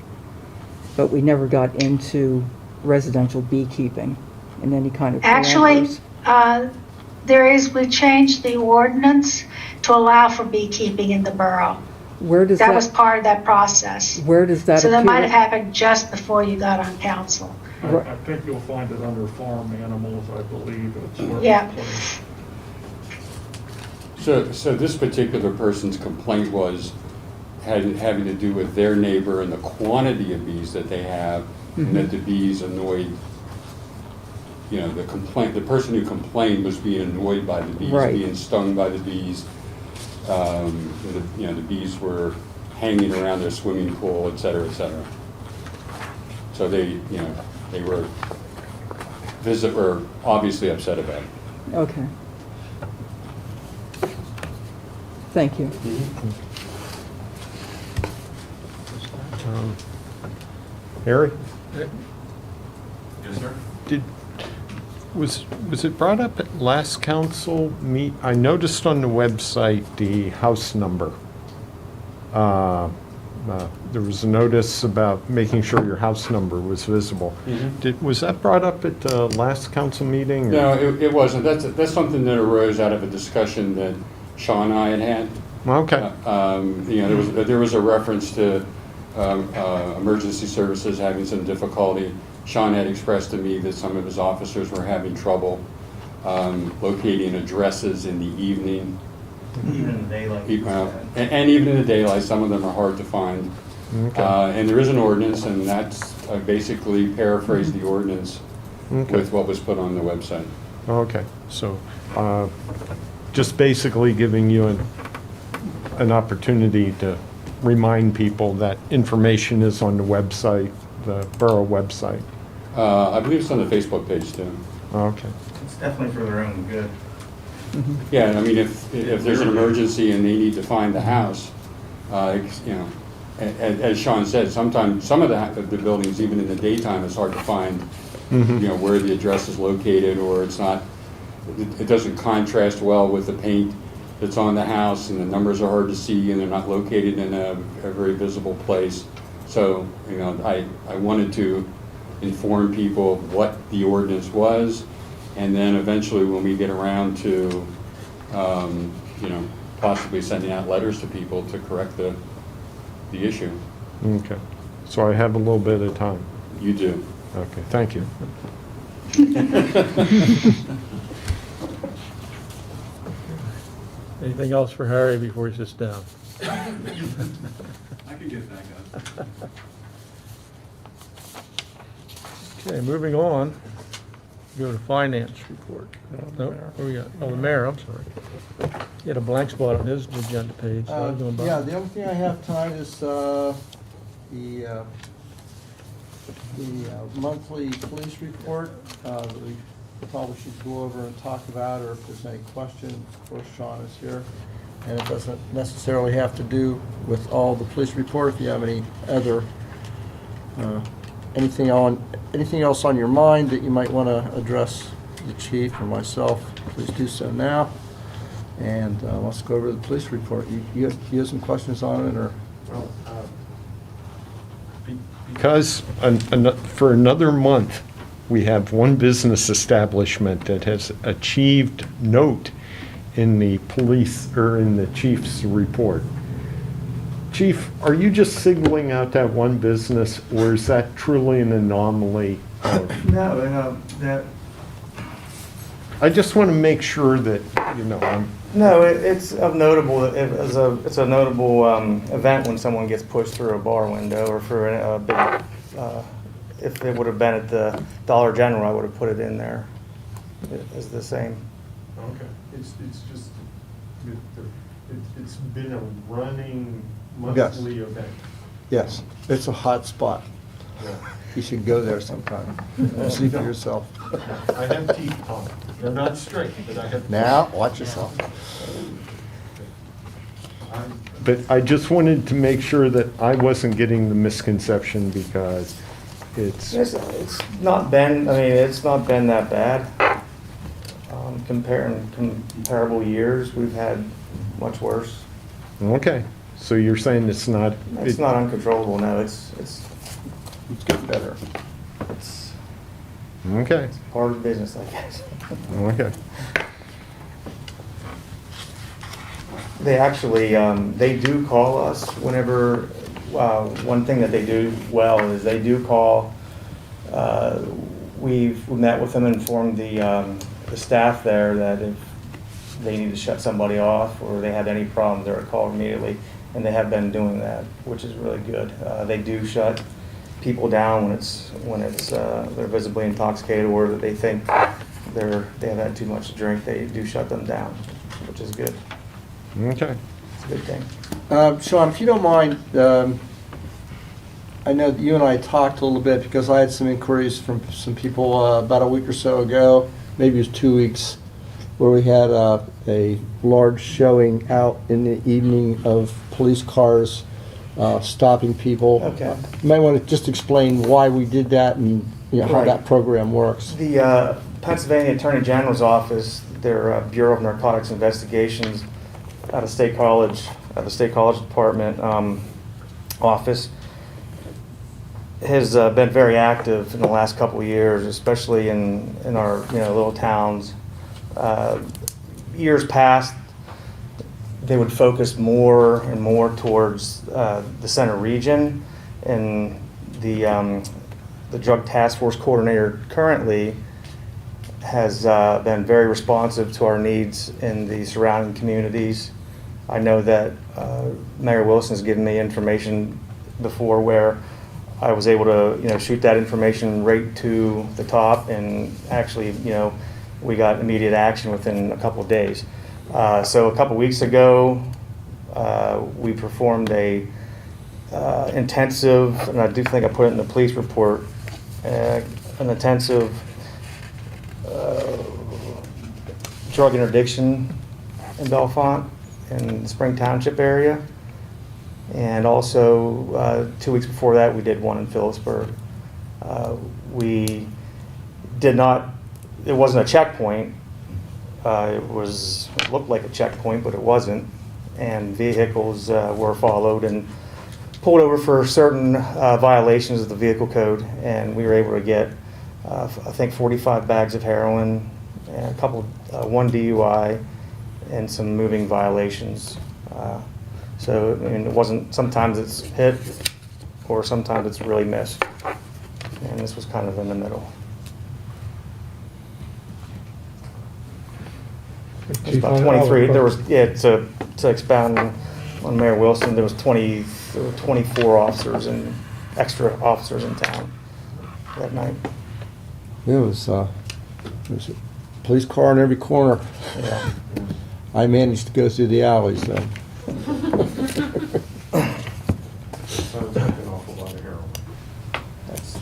but we never got into residential beekeeping in any kind of Actually, parameters. we changed the ordinance to allow for beekeeping in the borough. Where does That was part of that process. Where does that So that might appear? have happened just before you got on council. I think you'll find it under farm animals, I believe. It's where it's Yeah. placed. So this particular person's complaint having to do with their neighbor and the quantity of bees that they have, and that the bees annoyed, the person who complained was being annoyed by the bees, Right. being stung by the bees. The bees were hanging around their swimming pool, et cetera, et cetera. So they were obviously upset about it. Okay. Thank you. Harry? Yes, sir. Was it brought up at last council meet? I noticed on the website the house number. There was a notice about making sure your house number was visible. Was that brought up at the last council meeting? or- No, it wasn't. That's something that arose out of a discussion that Sean and I had. Okay. There was a reference to emergency services having some difficulty. Sean had expressed to me that some of his officers were having trouble locating addresses in the evening. Even in the daylight. And even in the daylight, some of them are hard to find. Okay. And there is an ordinance, and that's basically paraphrased the ordinance Okay. with what was put on the website. Okay, so just basically giving you an opportunity to remind people that information is on the website, the borough website. I believe it's on the Facebook page too. Okay. It's definitely for their own good. Yeah, I mean, if there's an emergency and they need to find the house, as Sean said, sometimes some of the buildings, even in the daytime, it's hard to find, where the address is located, or it's not, it doesn't contrast well with the paint that's on the house, and the numbers are hard to see, and they're not located in a very visible place. So, I wanted to inform people what the ordinance was, and then eventually when we get around to, possibly sending out letters to people to correct the issue. Okay. So I have a little bit of time. You do. Okay, thank you. Anything else for Harry before he sits down? I can get back up. Okay, moving on. Go to finance report. No, what we got? Oh, the mayor, I'm sorry. He had a blank spot on his agenda page. So I was going by. Yeah, the only thing I have tonight is the monthly police report that we probably should go over and talk about, or if there's any questions. Of course, Sean is here. And it doesn't necessarily have to do with all the police report. If you have any other, anything else on your mind that you might want to address the chief or myself, please do so now. And let's go over the police report. You have some questions on it, or? Because for another month, we have one business establishment that has achieved note in the police, or in the chief's report. Chief, are you just singling out that one business, or is that truly an anomaly? No, that, I just want to make sure that, no, it's of notable, it's a notable event when someone gets pushed through a bar window or through a big, if it would have been at the Dollar General, I would have put it in there. It's the same. Okay, it's just, it's been a running monthly event. Yes, it's a hot spot. Yeah. You should go there sometime. See for yourself. I have teeth on. They're not straight, but I have. Now, watch yourself. But I just wanted to make sure that I wasn't getting the misconception, because it's. It's not been, I mean, it's not been that bad. Comparing comparable years, we've had much worse. Okay, so you're saying it's not. It's not uncontrollable, no, it's getting better. it's Okay, part of the business, I guess. okay. They actually, they do call us whenever, one thing that they do well is they do call. We've met with them and informed the staff there that if they need to shut somebody off or they have any problem, they're called immediately. And they have been doing that, which is really good. They do shut people down when it's they're visibly intoxicated or that they think they have had too much to drink. They do shut them down, which is good. Okay. It's a good thing. Sean, if you don't mind, I know that you and I talked a little bit because I had some inquiries from some people about a week or so ago, maybe it was 2 weeks, where we had a large showing out in the evening of police cars stopping people. Okay. You might want to just explain why we did that and how Right. that program works. The Pennsylvania Attorney General's office, their Bureau of Narcotics Investigations out of State College, the State College Department office, has been very active in the last couple of years, especially in our little towns. Years past, they would focus more and more towards the center region, and the Drug Task Force Coordinator currently has been very responsive to our needs in the surrounding communities. I know that Mayor Wilson has given me information before where I was able to, shoot that information right to the top, and actually, we got immediate action within a couple of days. So a couple weeks ago, we performed a intensive, and I do think I put it in the police report, an intensive drug interdiction in Bellefonte, in the Spring Township area. And also, 2 weeks before that, we did one in Phillipsburg. We did not, it wasn't a checkpoint. It looked like a checkpoint, but it wasn't. And vehicles were followed and pulled over for certain violations of the vehicle code. And we were able to get, I think, 45 bags of heroin, and one DUI, and some moving violations. So, I mean, it wasn't, sometimes it's hit, or sometimes it's really missed. And this was kind of in the middle. It's about 23, there was, to expound on Mayor Wilson, there was 24 officers and extra officers in town that night. It was a police car in every corner. Yeah. I managed to go through the alleys, though. Sounds like an awful lot of heroin. That's,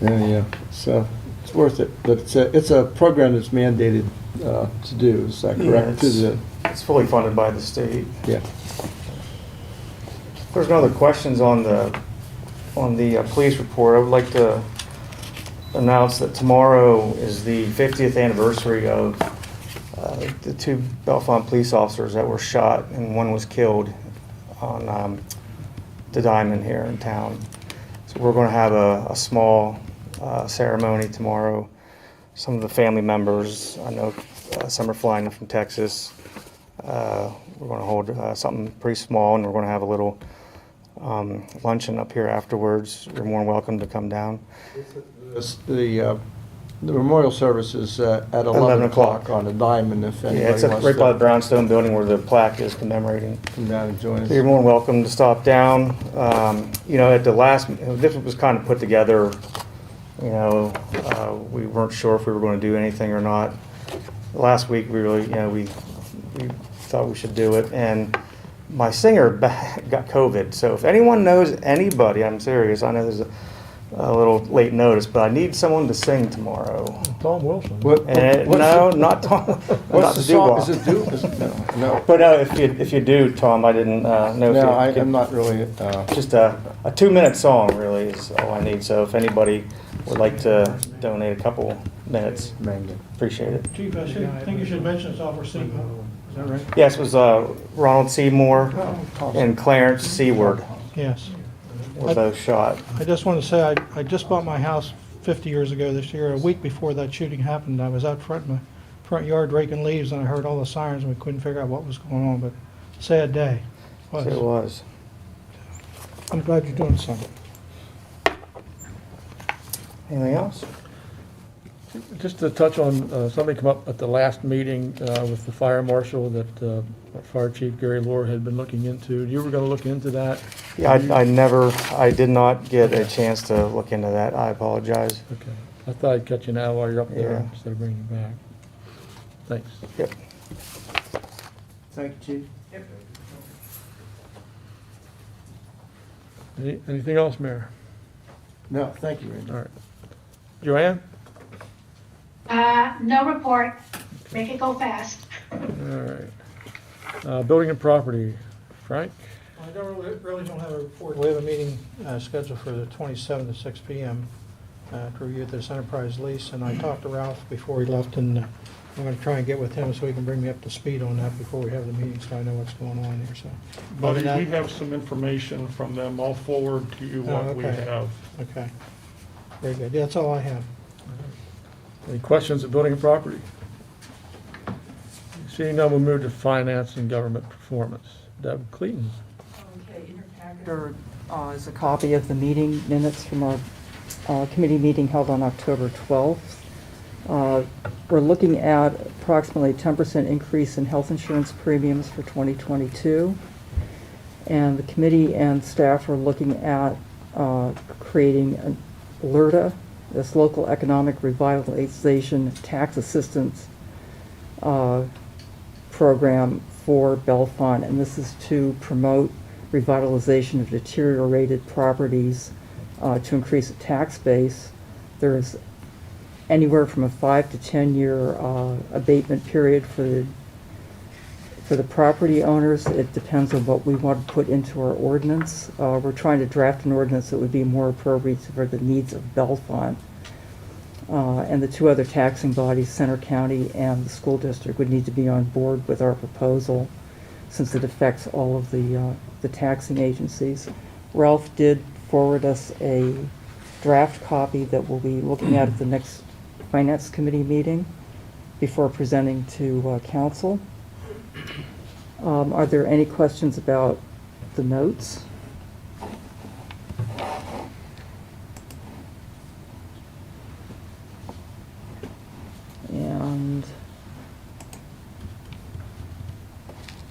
Yeah, so it's worth it, but it's a program that's mandated to do, is that Yeah, correct? it's- It's fully funded by the state. Yeah. If there's no other questions on the police report, I would like to announce that tomorrow is the 50th anniversary of the two Bellefonte police officers that were shot and one was killed on the Diamond here in town. So we're going to have a small ceremony tomorrow. Some of the family members, I know some are flying in from Texas. We're going to hold something pretty small, and we're going to have a little luncheon up here afterwards. You're more than welcome to come down. The memorial service is at 11 o'clock on the Diamond, if Yeah, anybody it's wants right by the to brownstone building where the plaque is commemorating. come down and join So you're us. more than welcome to stop down. You know, at the last, this was kind of put together, you know, we weren't sure if we were going to do anything or not. Last week, we really, you know, we thought we should do it, and my singer got COVID. So if anyone knows anybody, I'm serious, I know there's a little late notice, but I need someone to sing tomorrow. Tom Wilson. No, not Tom. What's not the the song? doo-wop. Is it do? Is it- No. But if you do, Tom, I didn't know if No, you could. I'm not really, Just a 2-minute song really is all I need. So if anybody would like to donate a couple minutes, appreciate it. Chief, I think you should mention it's Officer Seymour. Is that right? Yes, it was Ronald Seymour and Clarence Seaward Yes. were both shot. I just want to say, I just bought my house 50 years ago this year. A week before that shooting happened, I was out front in my front yard raking leaves, and I heard all the sirens, and we couldn't figure out what was going on, but sad day. So it was. I'm glad you're doing something. Anything else? Just to touch on, something come up at the last meeting with the fire marshal that our Fire Chief Gary Lohr had been looking into. You were going to look into that? Yeah, I did not get a chance to look into that. I apologize. Okay. I thought I'd catch you now while you're up there Yeah. instead of bringing you back. Thanks. Yep. Thank you, Chief. Anything else, Mayor? No, thank you, Randy. All right. Joanne? No report. Make it go fast. All right. Building and property. Frank? I really don't have a report. We have a meeting scheduled for the 27th at 6 p.m. To review this enterprise lease, and I talked to Ralph before he left, and I'm going to try and get with him so he can bring me up to speed on that before we have the meeting, so I know what's going on there, so. But we have some information from them. I'll forward to you what we okay. have. Okay, very good. Yeah, that's all I have. Any questions of building and property? Seeing none, we'll move to finance and government performance. Deb Clayton. Okay, in your packet is a copy of the meeting minutes from our committee meeting held on October 12th. We're looking at approximately 10% increase in health insurance premiums for 2022. And the committee and staff are looking at creating an LERTA, this Local Economic Revitalization Tax Assistance program for Bellefonte. And this is to promote revitalization of deteriorated properties to increase the tax base. There's anywhere from a 5 to 10 year abatement period for the property owners. It depends on what we want to put into our ordinance. We're trying to draft an ordinance that would be more appropriate for the needs of Bellefonte. And the two other taxing bodies, Center County and the school district, would need to be on board with our proposal since it affects all of the taxing agencies. Ralph did forward us a draft copy that we'll be looking at the next Finance Committee meeting before presenting to council. Are there any questions about the notes? And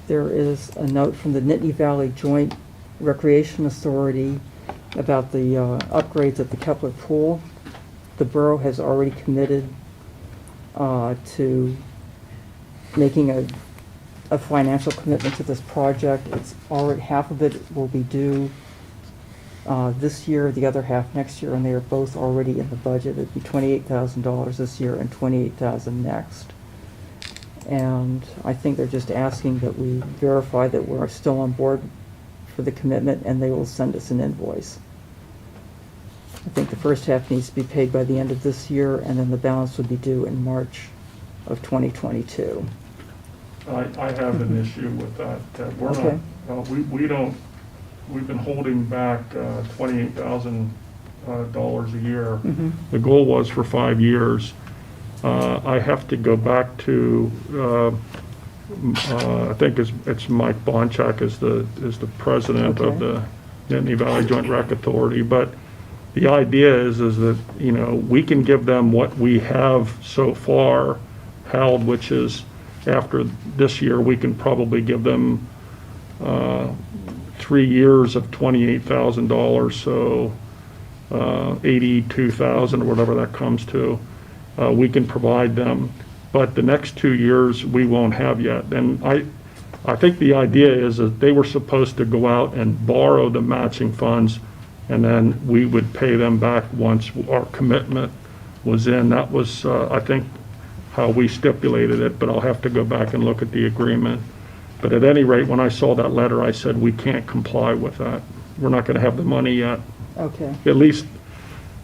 there is a note from the Nittany Valley Joint Recreation Authority about the upgrades at the Kepler Pool. The borough has already committed to making a financial commitment to this project. It's already, half of it will be due this year, the other half next year, and they are both already in the budget. It'd be $28,000 this year and $28,000 next. And I think they're just asking that we verify that we're still on board for the commitment, and they will send us an invoice. I think the first half needs to be paid by the end of this year, and then the balance would be due in March of 2022. I have an issue with that, that we're Okay. not, we don't, we've been holding back $28,000 a year. Mhm. The goal was for 5 years. I have to go back to, I think it's Mike Bonchak is the president of Okay. the Nittany Valley Joint Rec Authority, but the idea is that, you know, we can give them what we have so far held, which is after this year, we can probably give them 3 years of $28,000, so 82,000 or whatever that comes to. We can provide them, but the next 2 years we won't have yet. And I think the idea is that they were supposed to go out and borrow the matching funds, and then we would pay them back once our commitment was in. That was, I think, how we stipulated it, but I'll have to go back and look at the agreement. But at any rate, when I saw that letter, I said, we can't comply with that. We're not gonna have the money yet, Okay. at least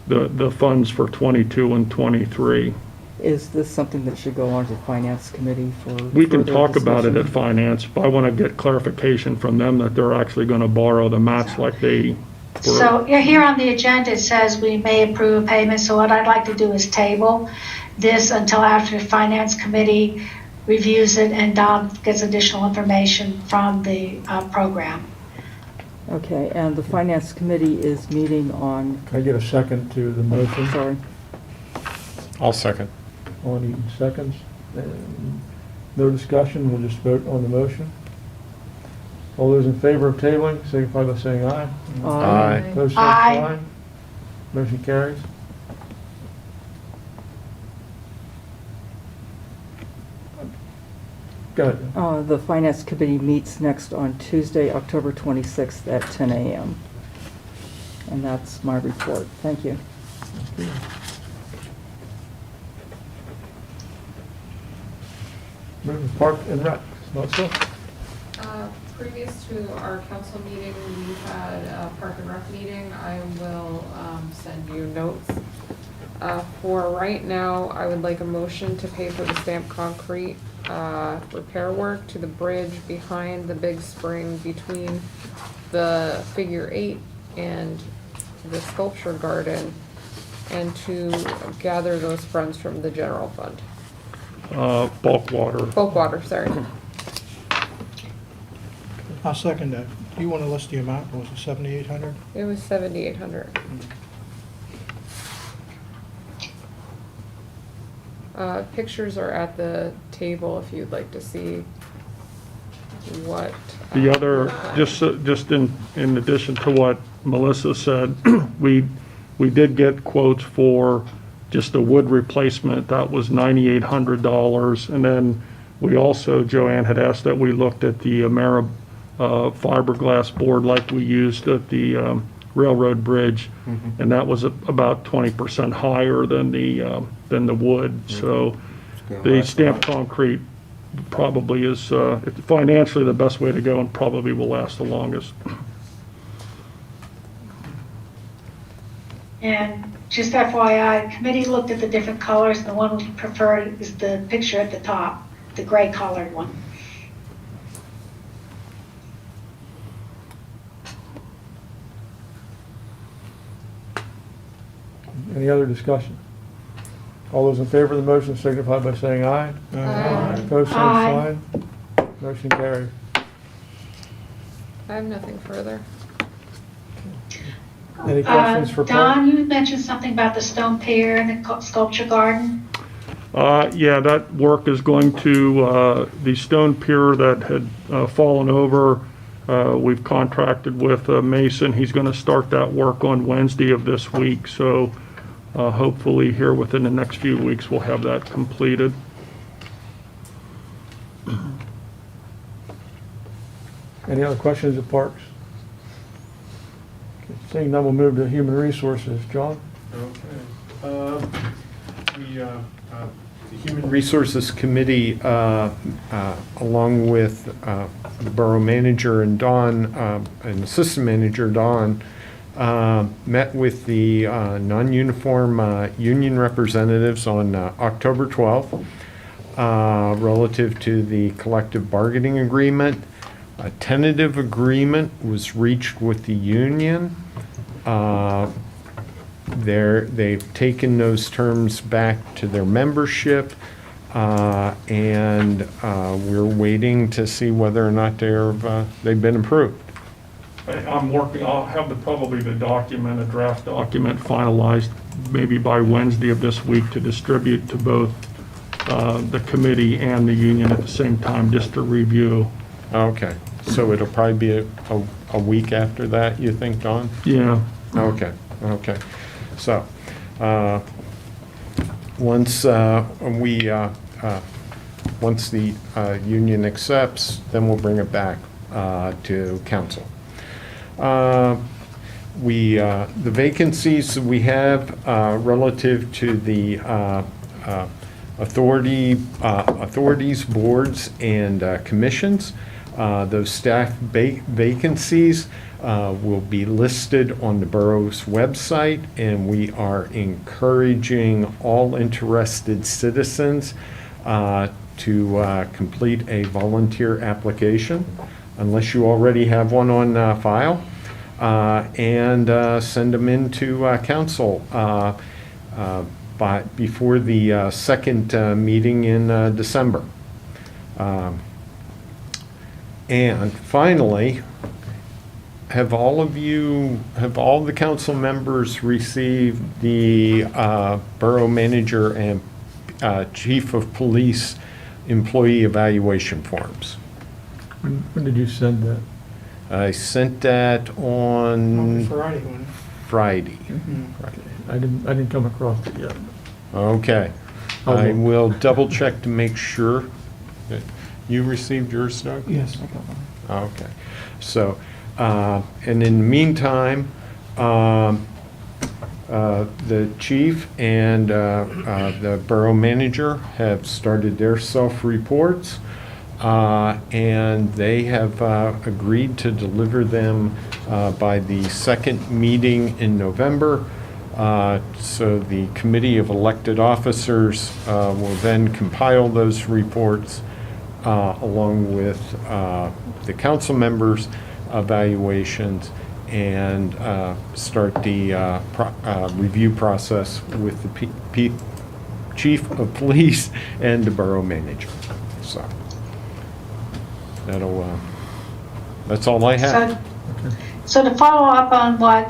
the funds for 22 and 23. Is this something that should go on to the Finance Committee for We can further talk about it at discussion? finance, but I wanna get clarification from them that they're actually gonna borrow the match like they were. So yeah, here on the agenda, it says we may approve a payment, so what I'd like to do is table this until after the Finance Committee reviews it and Don gets additional information from the program. Okay, and the Finance Committee is meeting on, Can I get a second to the motion? sorry, I'll second. On Eaton seconds. And no discussion, we'll just vote on the motion. All those in favor of tabling, signify by saying aye. Aye. Opposed, same Aye. sign. Motion carries. Go ahead. The Finance Committee meets next on Tuesday, October 26th at 10 a.m. And that's my report. Thank you. Move to Park and Rec, not so? Previous to our council meeting, we had a Park and Rec meeting. I will send you notes. For right now, I would like a motion to pay for the stamped concrete repair work to the bridge behind the big spring between the figure 8 and the sculpture garden, and to gather those funds from the general fund. Bulk water. Bulk water, sorry. I'll second that. Do you want to list the amount? Was it 7,800? It was 7,800. Pictures are at the table if you'd like to see what. The other, just in addition to what Melissa said, we did get quotes for just the wood replacement. That was $9,800. And then we also, Joanne had asked that we looked at the Amera fiberglass board like we used at the railroad bridge. And that was about 20% higher than the wood. So the stamped concrete probably is financially the best way to go and probably will last the longest. And just FYI, committee looked at the different colors, and the one we preferred is the picture at the top, the gray colored one. Any other discussion? All those in favor of the motion signify by saying aye. Aye. Opposed, same Aye. sign. Motion carried. I have nothing further. Any questions for Park? Don, you mentioned something about the stone pier and the sculpture garden. Yeah, that work is going to, the stone pier that had fallen over, we've contracted with Mason. He's going to start that work on Wednesday of this week. So hopefully here within the next few weeks, we'll have that completed. Any other questions of Parks? Okay, seeing none, we'll move to Human Resources. John? Okay. We The Human Resources Committee, along with the borough manager and Dawn, and assistant manager Dawn, met with the non-uniform union representatives on October 12th relative to the collective bargaining agreement. A tentative agreement was reached with the union. They've taken those terms back to their membership, and we're waiting to see whether or not they've been approved. I'm working, I'll have probably the document, a draft document finalized maybe by Wednesday of this week to distribute to both the committee and the union at the same time, just to review. Okay, so it'll probably be a week after that, you think, Dawn? Yeah. Okay, okay. So, once once the union accepts, then we'll bring it back to council. The vacancies we have relative to the authorities, boards, and commissions, those staff vacancies will be listed on the borough's website, and we are encouraging all interested citizens to complete a volunteer application, unless you already have one on file, and send them into council before the second meeting in December. And finally, have all the council members received the borough manager and chief of police employee evaluation forms? When did you send that? I sent that on Friday, wasn't it? Friday. I didn't come across it yet. Okay. I'll I look. will double check to make sure that you received yours, Doug? Yes, I got one. Okay. So, and in the meantime, the chief and the borough manager have started their self-reports, and they have agreed to deliver them by the second meeting in November. So the committee of elected officers will then compile those reports along with the council members' evaluations, and start the review process with the chief of police and the borough manager. So that's all I have. So to follow up on what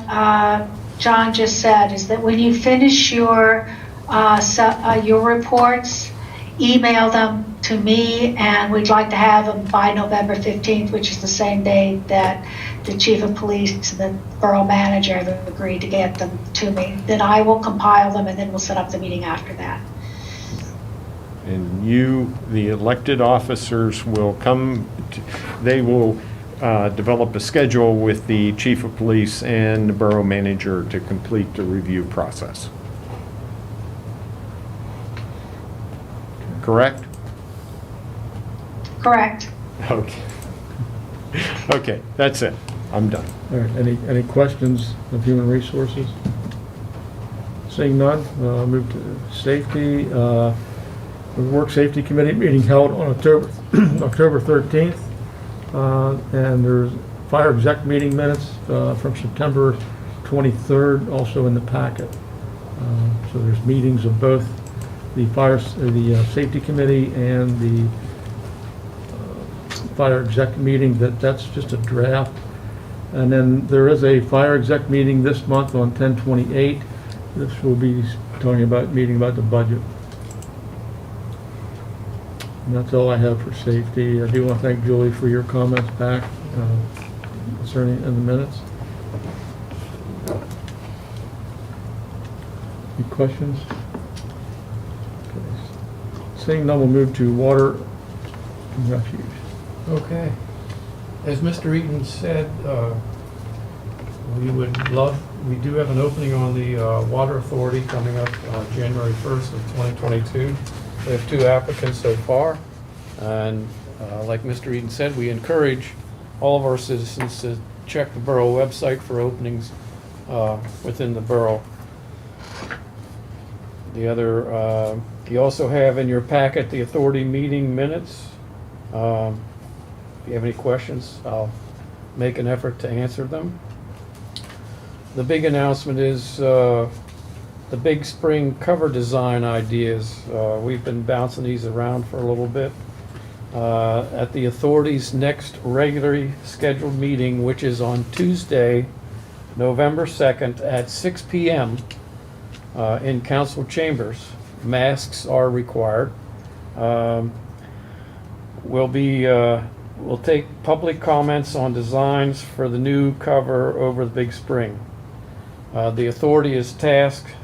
John just said, is that when you finish your reports, email them to me, and we'd like to have them by November 15th, which is the same day that the chief of police and the borough manager have agreed to get them to me. Then I will compile them, and then we'll set up the meeting after that. And you, the elected officers, will come, they will develop a schedule with the chief of police and the borough manager to complete the review process. Correct? Correct. Okay. Okay, that's it. I'm done. All right, any questions of human resources? Seeing none, move to safety. The Work Safety Committee meeting held on October 13th. And there's fire exec meeting minutes from September 23rd also in the packet. So there's meetings of both the safety committee and the fire exec meeting. That's just a draft. And then there is a fire exec meeting this month on 10/28. This will be meeting about the budget. And that's all I have for safety. I do want to thank Julie for your comments back concerning in the minutes. Any questions? Okay. Seeing none, we'll move to water and refuge. Okay. As Mr. Eaton said, we do have an opening on the Water Authority coming up January 1st of 2022. We have 2 applicants so far, and like Mr. Eden said, we encourage all of our citizens to check the borough website for openings within the borough. The other, you also have in your packet the authority meeting minutes. If you have any questions, I'll make an effort to answer them. The big announcement is the Big Spring cover design ideas. We've been bouncing these around for a little bit. At the authority's next regularly scheduled meeting, which is on Tuesday, November 2nd at 6 p.m. In council chambers. Masks are required. We'll take public comments on designs for the new cover over the Big Spring. The authority is tasked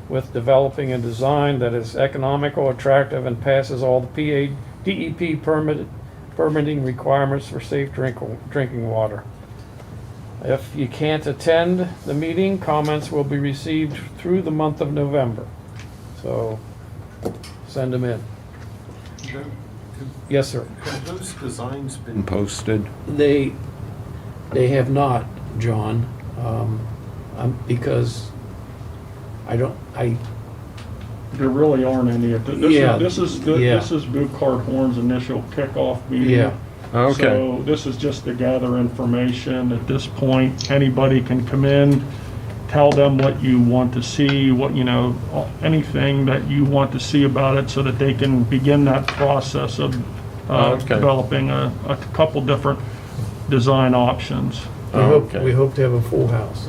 with developing a design that is economical, attractive, and passes all the DEP permitting requirements for safe drinking water. If you can't attend the meeting, comments will be received through the month of November. So send them in. Yes, sir. Have those designs been posted? They have not, John, because There really aren't any. Yeah. This is Buckhart Horn's initial kickoff meeting. Yeah. Okay. So this is just to gather information. At this point, anybody can come in, tell them what you want to see, anything that you want to see about it so that they can begin that process of Okay. developing a couple different design options. We hope to have a full house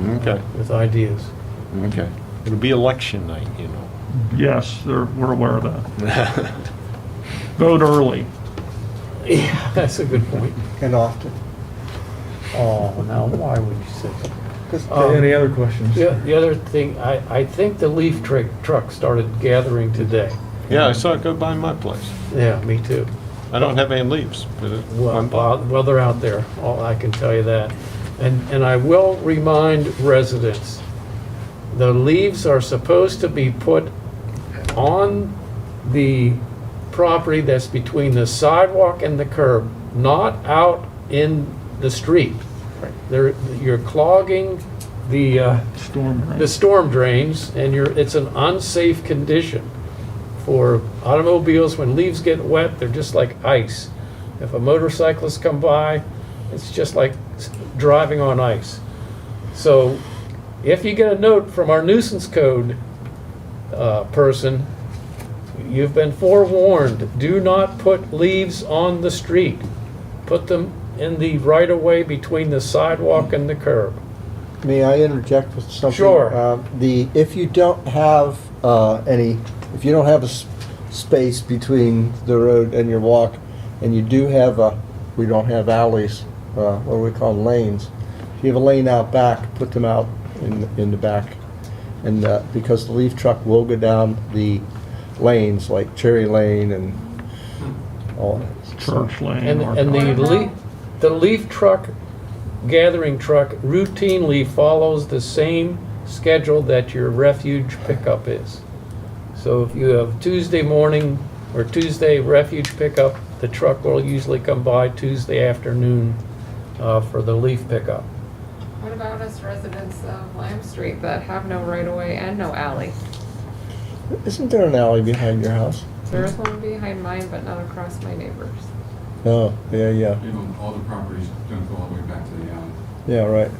Okay, with ideas. okay. It'll be election night, you know. Yes, we're aware of that. Vote early. Yeah, that's a good point. And often. Oh, now why would you say that? Any other questions? The other thing, I think the leaf truck started gathering today. Yeah, I saw it go by my place. Yeah, me too. I don't have any leaves, but Well, they're out there, I can tell you that. And I will remind residents, the leaves are supposed to be put on the property that's between the sidewalk and the curb, not out in the street. You're clogging the storm drains, and it's an unsafe condition for automobiles. When leaves get wet, they're just like ice. If a motorcyclist come by, it's just like driving on ice. So if you get a note from our nuisance code person, you've been forewarned. Do not put leaves on the street. Put them in the right-of-way between the sidewalk and the curb. May I interject with something? Sure. If you don't have if you don't have a space between the road and your walk, and you do have we don't have alleys, what do we call lanes? If you have a lane out back, put them out in the back. And because the leaf truck will go down the lanes, like Cherry Lane and all that. Church Lane. And the leaf truck, gathering truck routinely follows the same schedule that your refuge pickup is. So if you have Tuesday morning or Tuesday refuge pickup, the truck will usually come by Tuesday afternoon for the leaf pickup. What about us residents of Lamb Street that have no right-of-way and no alley? Isn't there an alley behind your house? There is one behind mine, but not across my neighbor's. Oh, yeah. All the properties don't go all the way back to the alley. Yeah, right.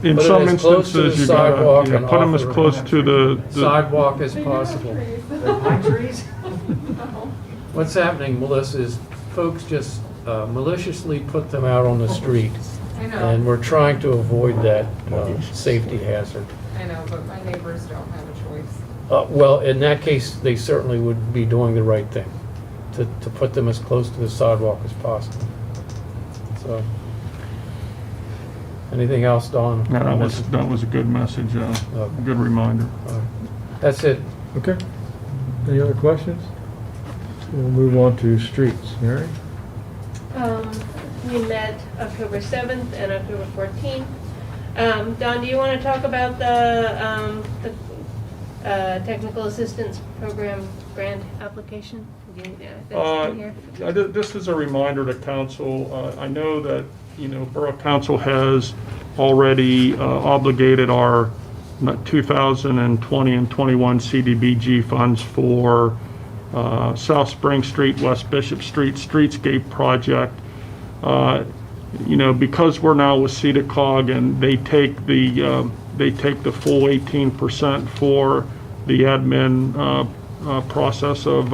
In Put it some as close to the instances, you sidewalk gotta and put them off as the close to the sidewalk as possible. Pine trees? What's happening, Melissa, is folks just maliciously put them out on the street. I know, And we're trying to avoid that safety hazard. I know, but my neighbors don't have a choice. Well, in that case, they certainly would be doing the right thing, to put them as close to the sidewalk as possible. So, anything else, Don? No, that was a good message, a good reminder. That's it. Okay. Any other questions? We'll move on to streets. Mary? We met October 7th and October 14th. Don, do you want to talk about the technical assistance program grant application. That's in here. This is a reminder to council. I know that, Borough Council has already obligated our 2020 and 21 CDBG funds for South Spring Street, West Bishop Street streetscape project. Because we're now with CEDACOG and they take the full 18% for the admin process of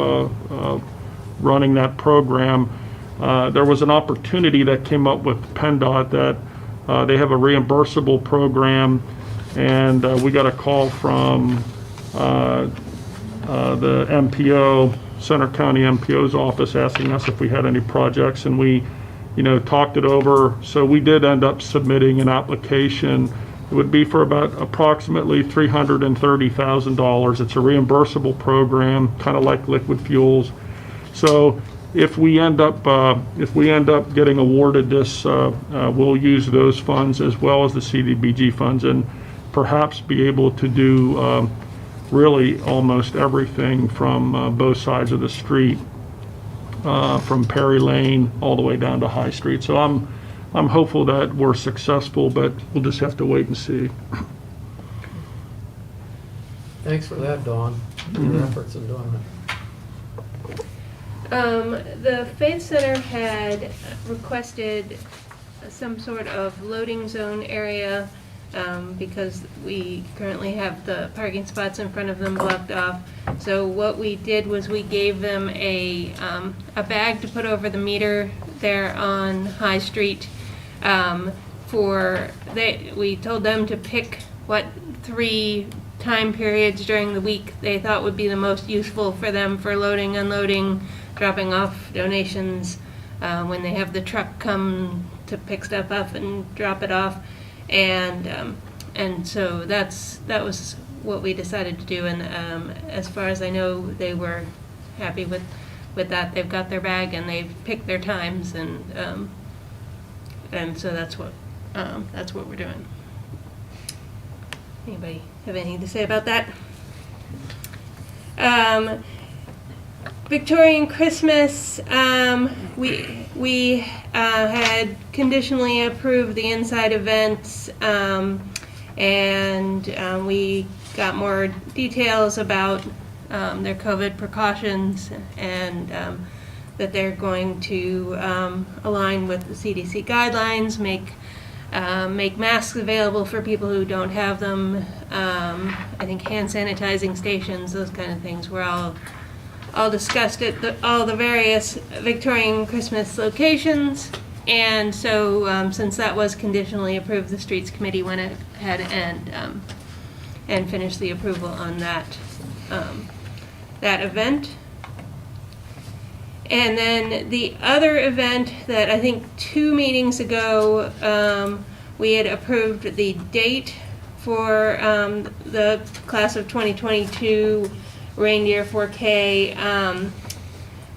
running that program. There was an opportunity that came up with PennDOT that they have a reimbursable program, and we got a call from the MPO, Center County MPO's office, asking us if we had any projects, and we talked it over. So we did end up submitting an application. It would be for about approximately $330,000. It's a reimbursable program, kind of like liquid fuels. So if we end up getting awarded this, we'll use those funds as well as the CDBG funds, and perhaps be able to do really almost everything from both sides of the street, from Perry Lane all the way down to High Street. So I'm hopeful that we're successful, but we'll just have to wait and see. Thanks for that, Dawn, your efforts in doing that. The Faith Center had requested some sort of loading zone area because we currently have the parking spots in front of them blocked off. So what we did was we gave them a bag to put over the meter there on High Street. We told them to pick what 3 time periods during the week they thought would be the most useful for them for loading, unloading, dropping off donations, when they have the truck come to pick stuff up and drop it off. And so that was what we decided to do. And as far as I know, they were happy with that. They've got their bag and they've picked their times, and so that's what we're doing. Anybody have anything to say about that? Victorian Christmas, we had conditionally approved the inside events, and we got more details about their COVID precautions, and that they're going to align with the CDC guidelines, make masks available for people who don't have them. I think hand sanitizing stations, those kind of things were all discussed at all the various Victorian Christmas locations. And so since that was conditionally approved, the Streets Committee went ahead and finished the approval on that event. And then the other event that I think 2 meetings ago, we had approved the date for the class of 2022 Reindeer 4K.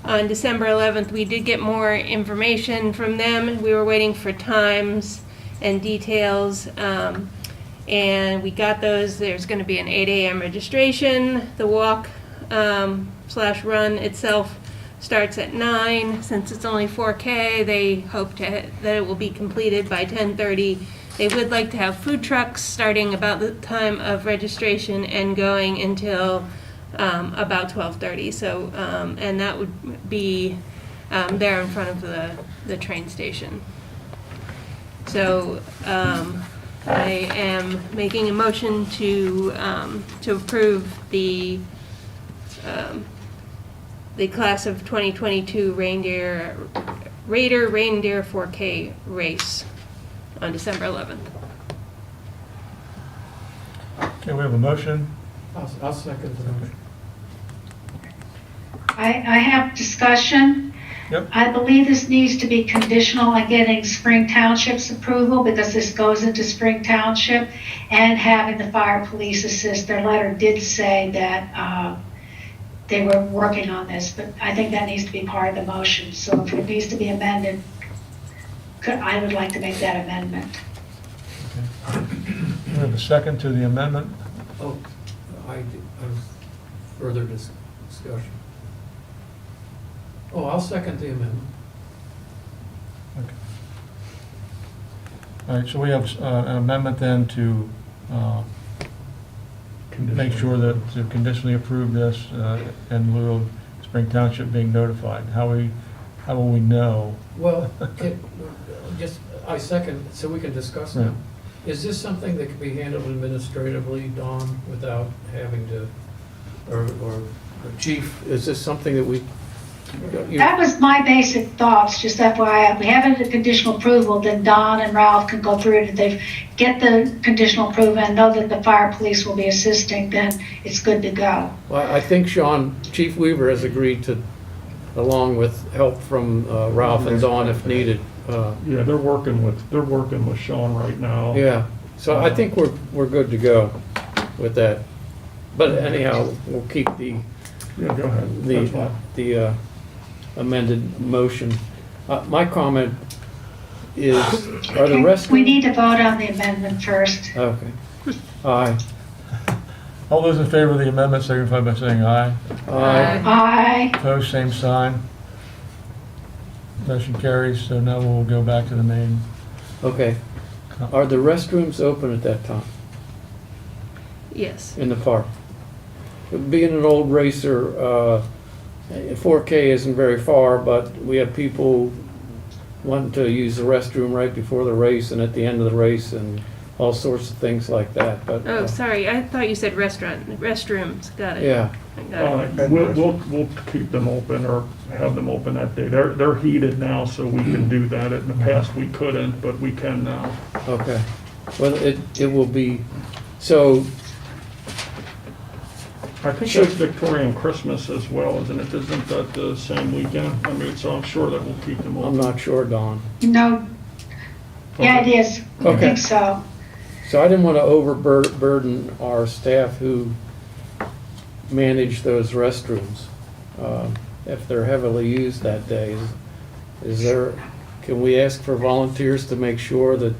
On December 11th, we did get more information from them. We were waiting for times and details, and we got those. There's going to be an 8 a.m. registration. The walk / run itself starts at 9. Since it's only 4K, they hope that it will be completed by 10:30. They would like to have food trucks starting about the time of registration and going until about 12:30. So, and that would be there in front of the train station. So I am making a motion to approve the class of 2022 Reindeer 4K race on December 11th. Okay, we have a motion. I'll second the motion. I have discussion. Yep. I believe this needs to be conditional on getting Spring Township's approval, because this goes into Spring Township, and having the fire police assist. Their letter did say that they were working on this, but I think that needs to be part of the motion. So if it needs to be amended, I would like to make that amendment. We have a second to the amendment. Oh, Further discussion. Oh, I'll second the amendment. All right, so we have an amendment then to make sure that to conditionally approve this in lieu of Spring Township being notified. How will we know? Well, I second, so we can discuss now. Is this something that can be handled administratively, Dawn, without having to, or Chief, is this something that we? That was my basic thoughts, just FYI. If we have a conditional approval, then Don and Ralph can go through it. If they get the conditional approval and know that the fire police will be assisting, then it's good to go. Well, I think Chief Weaver has agreed to, along with help from Ralph and Dawn if needed. Yeah, they're working with Sean right now. Yeah, so I think we're good to go with that. But anyhow, we'll keep the Yeah, go ahead. That's fine. the amended motion. My comment is, are the rest? We need to vote on the amendment first. Okay. Aye. All those in favor of the amendment signify by saying aye. Aye. Aye. Opposed, same sign. Motion carries, so now we'll go back to the main. Okay. Are the restrooms open at that time Yes. in the park? Being an old racer, 4K isn't very far, but we have people wanting to use the restroom right before the race and at the end of the race and all sorts of things like that, but. Oh, sorry, I thought you said restrooms, got it. Yeah, Got it. We'll keep them open or have them open that day. They're heated now, so we can do that. In the past, we couldn't, but we can now. okay. Well, it will be, so, I think that's Victorian Christmas as well, isn't it? Isn't that the same weekend? I mean, so I'm sure that we'll keep them I'm open. not sure, Dawn. No, yeah, it is. I Okay. think so. So I didn't want to overburden our staff who manage those restrooms, if they're heavily used that day. Is there, can we ask for volunteers to make sure that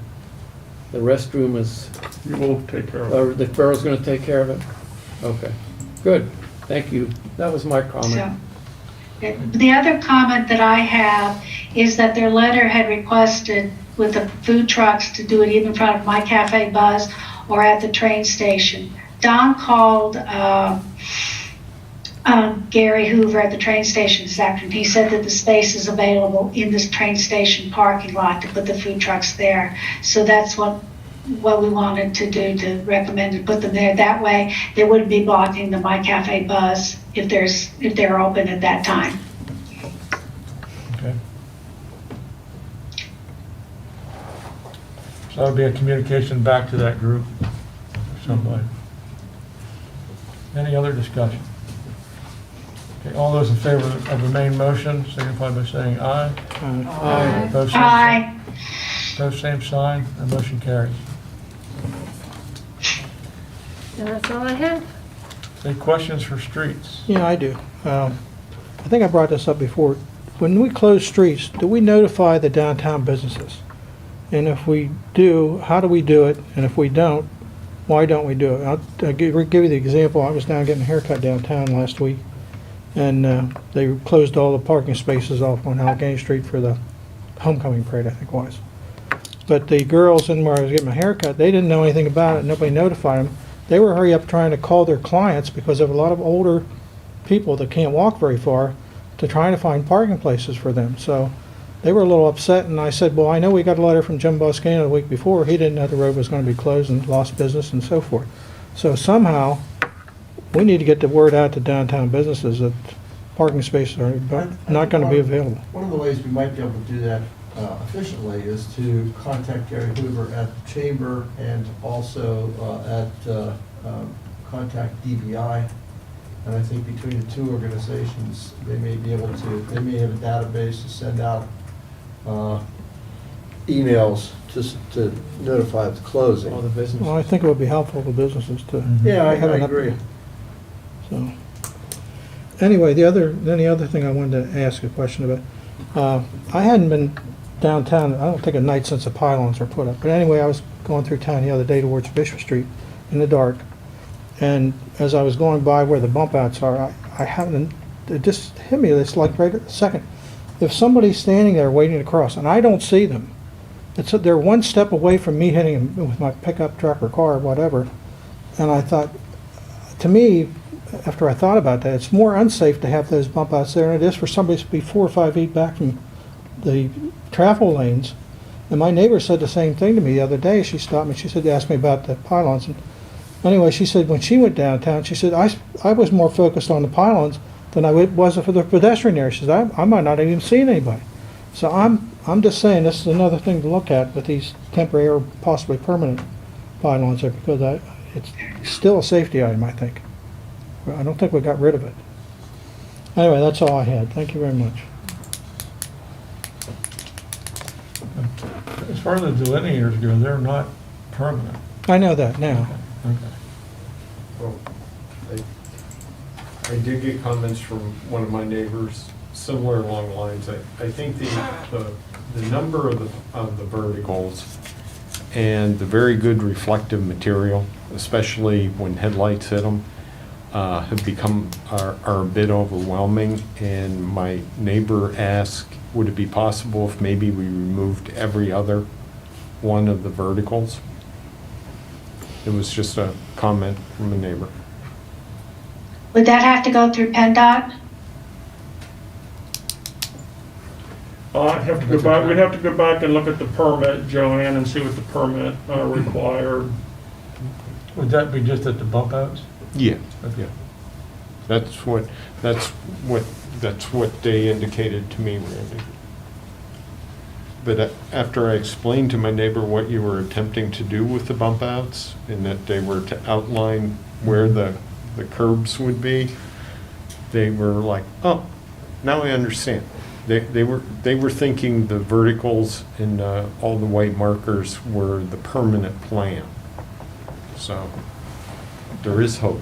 the restroom is, You will take care of it. or the borough's going to take care of it? Okay, good, thank you. That was my comment. So, the other comment that I have is that their letter had requested with the food trucks to do it either in front of My Cafe Buzz or at the train station. Don called Gary Hoover at the train station this afternoon. He said that the space is available in this train station parking lot to put the food trucks there. So that's what we wanted to do, to recommend to put them there. That way they wouldn't be blocking the My Cafe Buzz if they're open at that time. Okay. So that would be a communication back to that group or somebody. Any other discussion? Okay, all those in favor of the main motion signify by saying aye. Aye. Opposed, same sign. Aye. Opposed, same sign, and motion carries. And that's all I have. Any questions for streets? Yeah, I do. I think I brought this up before. When we close streets, do we notify the downtown businesses? And if we do, how do we do it? And if we don't, why don't we do it? I'll give you the example. I was down getting a haircut downtown last week, and they closed all the parking spaces off on Allegheny Street for the homecoming parade, I think it was. But the girls in where I was getting my haircut, they didn't know anything about it. Nobody notified them. They were hurry up trying to call their clients because of a lot of older people that can't walk very far to trying to find parking places for them. So they were a little upset, and I said, well, I know we got a letter from Jim Boscano the week before. He didn't know the road was going to be closed and lost business and so forth. So somehow, we need to get the word out to downtown businesses that parking spaces are not going to be available. One of the ways we might be able to do that efficiently is to contact Gary Hoover at the Chamber and also contact DBI. And I think between the two organizations, they may be able to, they may have a database to send out emails just to notify of the closing. All the business. Well, I think it would be helpful to businesses to Yeah, I have an agree. update. So, anyway, the other thing I wanted to ask a question about, I hadn't been downtown, I don't think a night since the pylons were put up, but anyway, I was going through town the other day towards Bishop Street in the dark, And as I was going by where the bump outs are, I happened, it just hit me, it's like right at the second. If somebody's standing there waiting to cross, and I don't see them, they're one step away from me hitting them with my pickup truck or car or whatever. And I thought, to me, after I thought about that, it's more unsafe to have those bump outs there than it is for somebody to be 4 or 5 feet back from the travel lanes. And my neighbor said the same thing to me the other day. She stopped me, she said, asked me about the pylons. And anyway, she said when she went downtown, she said, I was more focused on the pylons than I was for the pedestrian area. She said, I might not have even seen anybody. So I'm just saying this is another thing to look at with these temporary or possibly permanent pylons there, because it's still a safety item, I think. I don't think we got rid of it. Anyway, that's all I had. Thank you very much. As far as the delineators go, they're not permanent. I know that now. Okay. Well, I did get comments from one of my neighbors, similar along the lines. I think the number of the verticals and the very good reflective material, especially when headlights hit them, have become, are a bit overwhelming. And my neighbor asked, would it be possible if maybe we removed every other one of the verticals? It was just a comment from a neighbor. Would that have to go through PennDOT? I'd have to go back, we'd have to go back and look at the permit, Joanne, and see what the permit required. Would that be just at the bump outs? Yeah, Okay. yeah. That's what they indicated to me, Randy. But after I explained to my neighbor what you were attempting to do with the bump outs, and that they were to outline where the curbs would be, they were like, oh, now I understand. They were thinking the verticals and all the white markers were the permanent plan. So there is hope.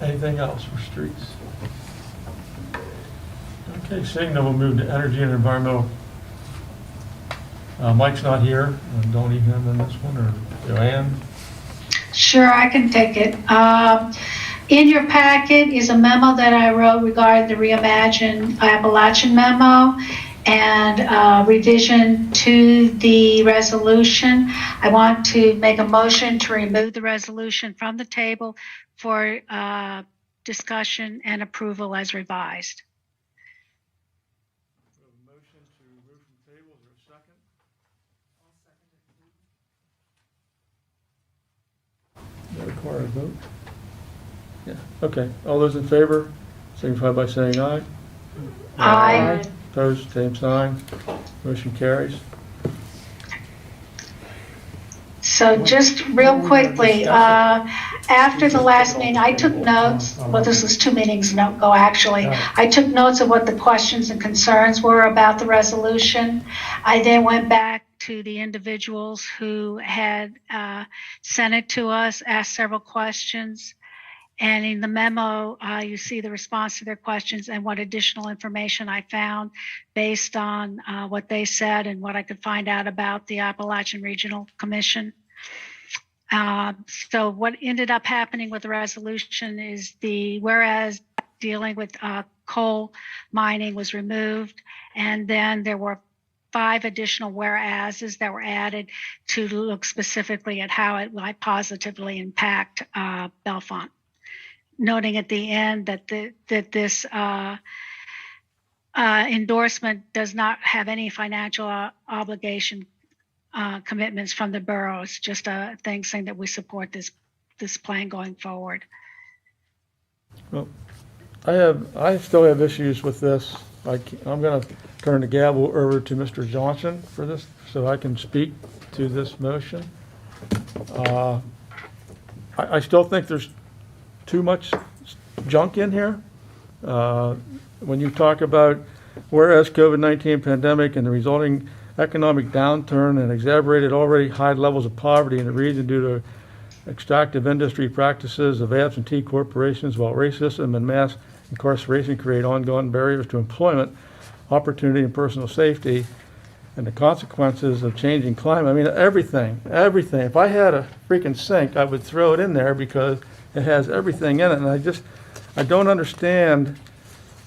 Anything else for streets? Okay, seeing none, we'll move to energy and environmental. Mike's not here. Don't need him in this one, or Joanne? Sure, I can take it. In your packet is a memo that I wrote regarding the Reimagine Appalachian memo and revision to the resolution. I want to make a motion to remove the resolution from the table for discussion and approval as revised. Motion to remove from the table, is there a second? Does that require a vote? Yeah, okay. All those in favor, signify by saying aye. Aye. Opposed, same sign. Motion carries. So just real quickly, after the last meeting, I took notes. Well, this was 2 meetings ago, actually. I took notes of what the questions and concerns were about the resolution. I then went back to the individuals who had sent it to us, asked several questions. And in the memo, you see the response to their questions and what additional information I found based on what they said and what I could find out about the Appalachian Regional Commission. So what ended up happening with the resolution is the whereas dealing with coal mining was removed, and then there were 5 additional whereases that were added to look specifically at how it might positively impact Bellefonte. Noting at the end that this endorsement does not have any financial obligation commitments from the borough. It's just a thing saying that we support this plan going forward. Well, I still have issues with this. I'm going to turn the gavel over to Mr. Johnson for this, so I can speak to this motion. I still think there's too much junk in here. When you talk about whereas COVID-19 pandemic and the resulting economic downturn and exacerbated already high levels of poverty in the region due to extractive industry practices of absentee corporations, while racism and mass incarceration create ongoing barriers to employment, opportunity, and personal safety. and the consequences of changing climate. I mean, everything. If I had a freaking sink, I would throw it in there because it has everything in it. And I don't understand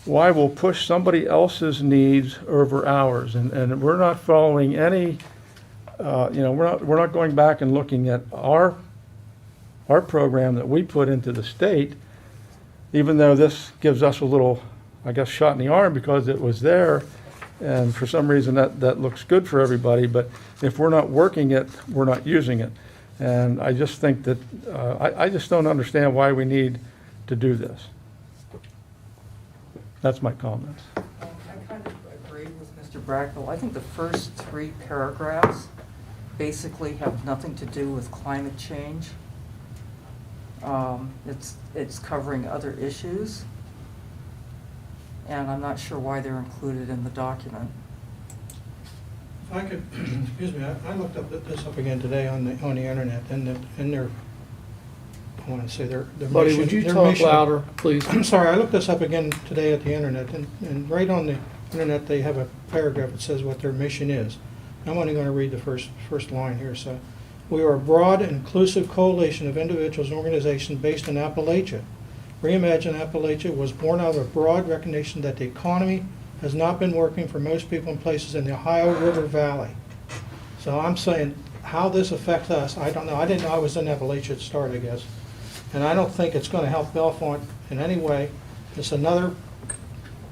why we'll push somebody else's needs over ours. And we're not following any, we're not going back and looking at our program that we put into the state, even though this gives us a little, I guess, shot in the arm because it was there. And for some reason, that looks good for everybody, but if we're not working it, we're not using it. And I just think that, I just don't understand why we need to do this. That's my comments. I kind of agree with Mr. Bracknell. I think the first 3 paragraphs basically have nothing to do with climate change. It's covering other issues, and I'm not sure why they're included in the document. If I could, excuse me, I looked this up again today on the internet, and their, I want to say their Buddy, mission- would you their talk mission- louder, please? I'm sorry, I looked this up again today at the internet, and right on the internet, they have a paragraph that says what their mission is. I'm only going to read the first line here. So, we are a broad and inclusive coalition of individuals and organizations based in Appalachia. Reimagine Appalachia was born out of a broad recognition that the economy has not been working for most people in places in the Ohio River Valley. So I'm saying how this affects us, I don't know. I didn't know I was in Appalachia at the start, I guess. And I don't think it's going to help Bellefonte in any way. It's another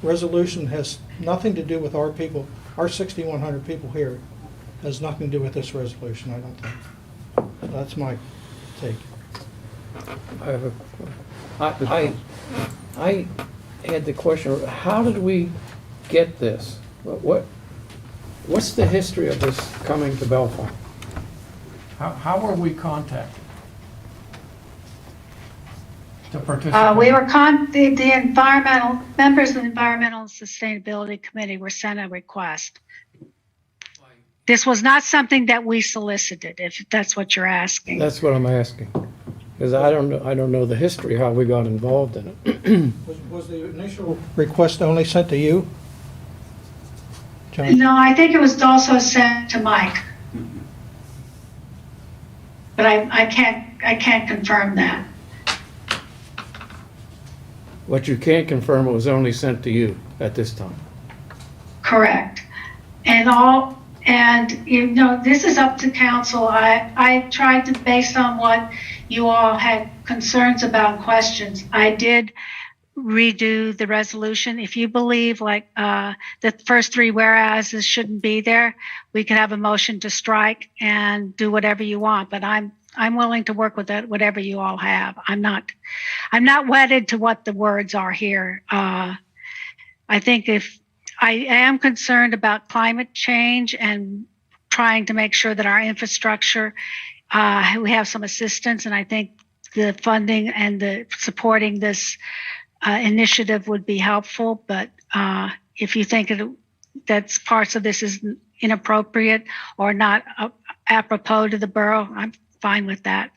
resolution, has nothing to do with our people. Our 6,100 people here has nothing to do with this resolution, I don't think. So that's my take. I have I had the question, how did we get this? What's the history of this coming to Bellefonte? How were we contacted to participate? We were the environmental, members of the Environmental and Sustainability Committee were sent a request. This was not something that we solicited, if that's what you're asking. That's what I'm asking, because I don't know the history, how we got involved in it. Was the initial request only sent to you, John? No, I think it was also sent to Mike. But I can't confirm that. What you can't confirm, it was only sent to you at this time. Correct. And you know, this is up to council. I tried to, based on what you all had concerns about, questions, I did redo the resolution. If you believe like the first 3 whereases shouldn't be there, we could have a motion to strike and do whatever you want. But I'm willing to work with that, whatever you all have. I'm not wedded to what the words are here. I think if I am concerned about climate change and trying to make sure that our infrastructure, we have some assistance, and I think the funding and the supporting this initiative would be helpful. But if you think that parts of this is inappropriate or not apropos to the borough, I'm fine with that.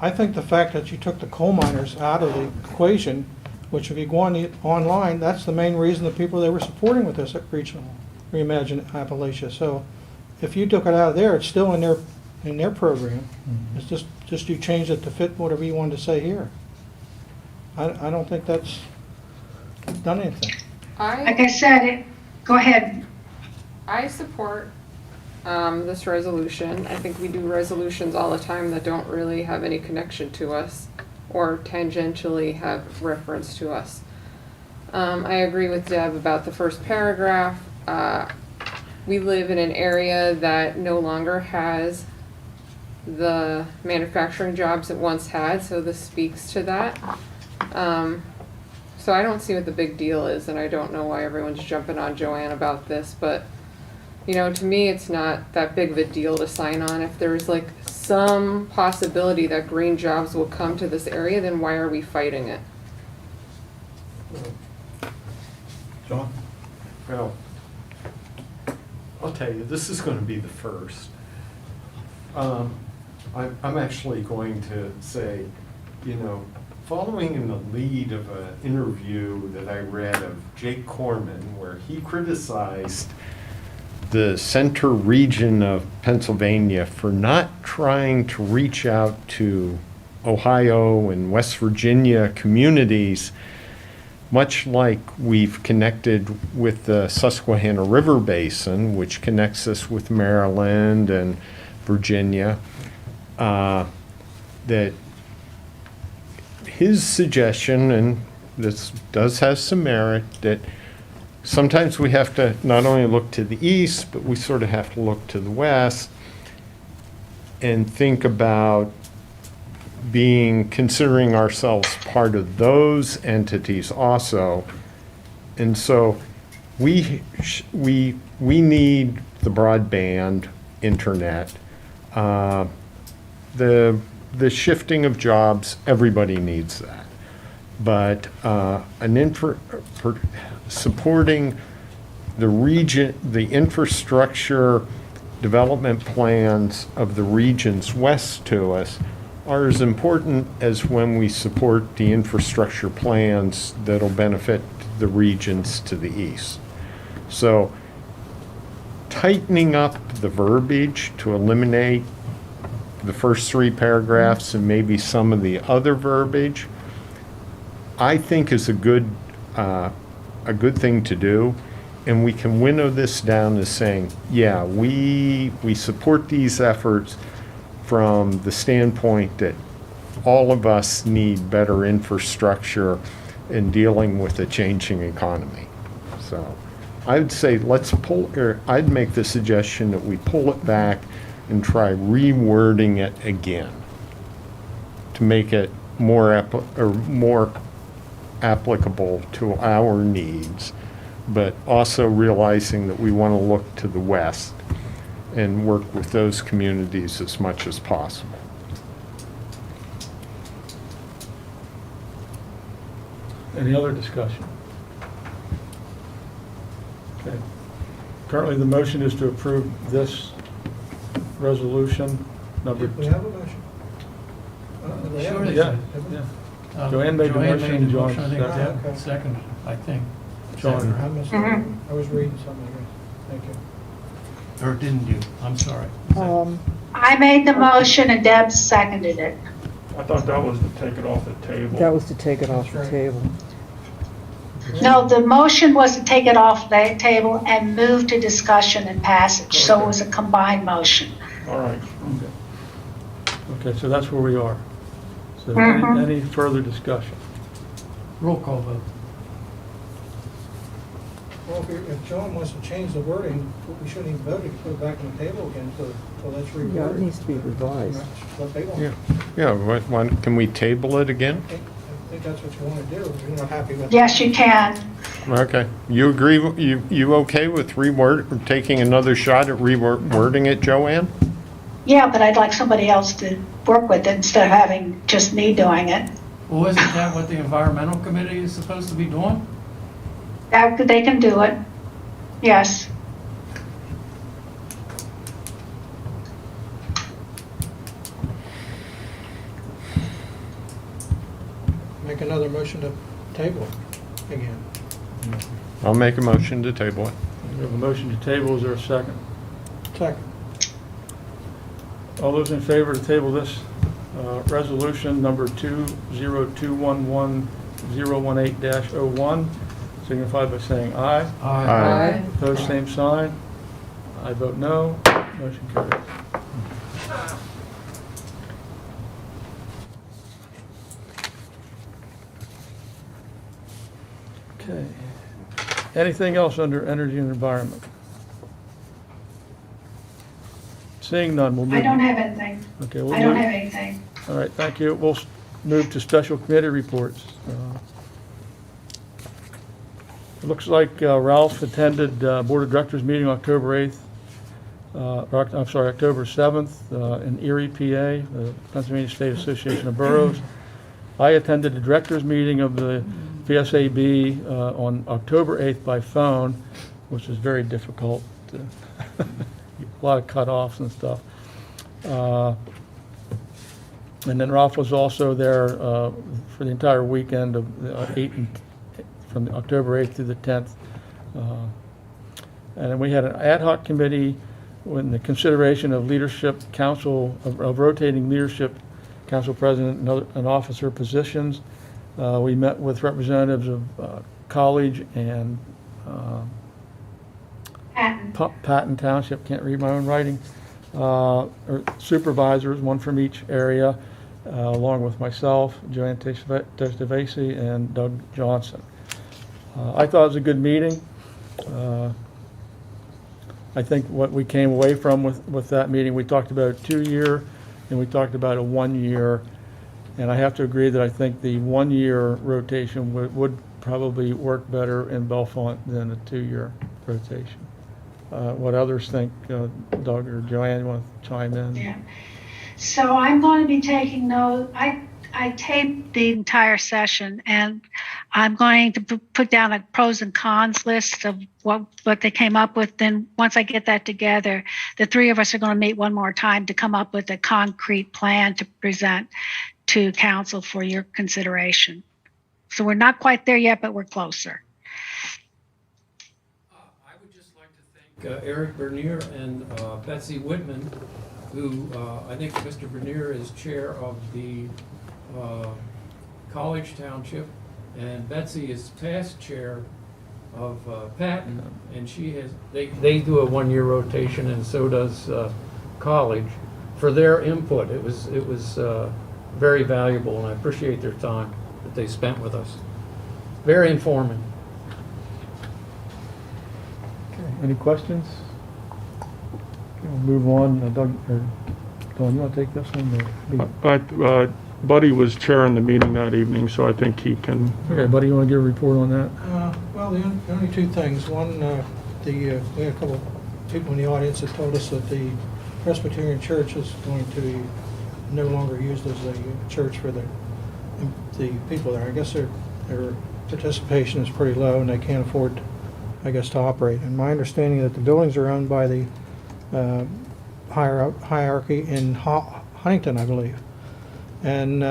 I think the fact that you took the coal miners out of the equation, which if you go online, that's the main reason the people they were supporting with this regional Reimagine Appalachia. So if you took it out of there, it's still in their program. Mm-hmm. It's just you changed it to fit whatever you wanted to say here. I don't think that's done anything. Like I said, go ahead. I support this resolution. I think we do resolutions all the time that don't really have any connection to us or tangentially have reference to us. I agree with Deb about the first paragraph. We live in an area that no longer has the manufacturing jobs it once had, so this speaks to that. So I don't see what the big deal is, and I don't know why everyone's jumping on Joanne about this, but you know, to me, it's not that big of a deal to sign on. If there's like some possibility that green jobs will come to this area, then why are we fighting it? John? Well, I'll tell you, this is going to be the first. I'm actually going to say, you know, following in the lead of an interview that I read of Jake Corman, where he criticized the center region of Pennsylvania for not trying to reach out to Ohio and West Virginia communities, much like we've connected with the Susquehanna River Basin, which connects us with Maryland and Virginia, that his suggestion, and this does have some merit, that sometimes we have to not only look to the east, but we sort of have to look to the west and think about considering ourselves part of those entities also. And so we need the broadband internet. The shifting of jobs, everybody needs that. But supporting the region, the infrastructure development plans of the regions west to us are as important as when we support the infrastructure plans that'll benefit the regions to the east. So tightening up the verbiage to eliminate the first 3 paragraphs and maybe some of the other verbiage, I think is a good thing to do. And we can winnow this down to saying, yeah, we support these efforts from the standpoint that all of us need better infrastructure in dealing with a changing economy. So I'd say I'd make the suggestion that we pull it back and try rewording it again to make it more applicable to our needs, but also realizing that we want to look to the west and work with those communities as much as possible. Any other discussion? Okay. Currently, the motion is to approve this resolution number We have a motion. We have a Sure they motion. Yeah, should. yeah. Joanne made the motion, John I think seconded. Deb seconded, I think. John. I missed it. I was reading something, I guess. Thank you. Or didn't you? I'm sorry. I made the motion and Deb seconded it. I thought that was to take it off the table. That was to take it off the That's right. table. No, the motion was to take it off the table and move to discussion and passage, so it was a combined motion. All right. Okay, so that's where we are. So Mhm. any further discussion? Roll call vote. Well, if John wants to change the wording, we shouldn't even vote it, put it back on the table again, so let's reword it. Yeah, it needs to be revised. That's what they want. Yeah, can we table it again? I think that's what you want to do. You're not happy with. Yes, you can. Okay. You agree, you okay with taking another shot at rewording it, Joanne? Yeah, but I'd like somebody else to work with it instead of having just me doing it. Well, isn't that what the environmental committee is supposed to be doing? They can do it. Yes. Make another motion to table it again. I'll make a motion to table it. We have a motion to table, is there a second? Second. All those in favor to table this resolution number 20211-018-01 signify by saying aye. Aye. Opposed, same sign. I vote no. Motion carries. Okay. Anything else under energy and environment? Seeing none, we'll move. I don't have anything. Okay, we'll I don't move. have anything. All right, thank you. We'll move to special committee reports. It looks like Ralph attended Board of Directors meeting October 7th in Erie, PA, the Pennsylvania State Association of Boroughs. I attended the directors meeting of the PSAB on October 8th by phone, which was very difficult. A lot of cutoffs and stuff. And then Ralph was also there for the entire weekend of from October 8th through the 10th. And then we had an ad hoc committee with the consideration of leadership council, of rotating leadership council president and officer positions. We met with representatives of college and Patton Township, can't read my own writing, or supervisors, one from each area, along with myself, Joanne Testavasi, and Doug Johnson. I thought it was a good meeting. I think what we came away from with that meeting, we talked about a 2-year and we talked about a 1-year. And I have to agree that I think the 1-year rotation would probably work better in Bellefonte than a 2-year rotation. What others think, Doug or Joanne, you want to chime in? Yeah. So I'm going to be taking note. I taped the entire session, and I'm going to put down a pros and cons list of what they came up with. Then once I get that together, the three of us are going to meet one more time to come up with a concrete plan to present to council for your consideration. So we're not quite there yet, but we're closer. I would just like to thank Eric Bernier and Betsy Whitman, who I think Mr. Bernier is chair of the College Township, and Betsy is past chair of Patton, and they do a 1-year rotation, and so does College. For their input, it was very valuable, and I appreciate their time that they spent with us. Very informative. Okay, any questions? Okay, we'll move on. Doug, or Don, you want to take this one? Or me? Buddy was chairing the meeting that evening, so I think he can. Okay, Buddy, you want to give a report on that? Well, the only two things. One, we had a couple people in the audience that told us that the Presbyterian Church is going to be no longer used as a church for the people there. I guess their participation is pretty low, and they can't afford, I guess, to operate. And my understanding is that the buildings are owned by the hierarchy in Huntington, I believe. And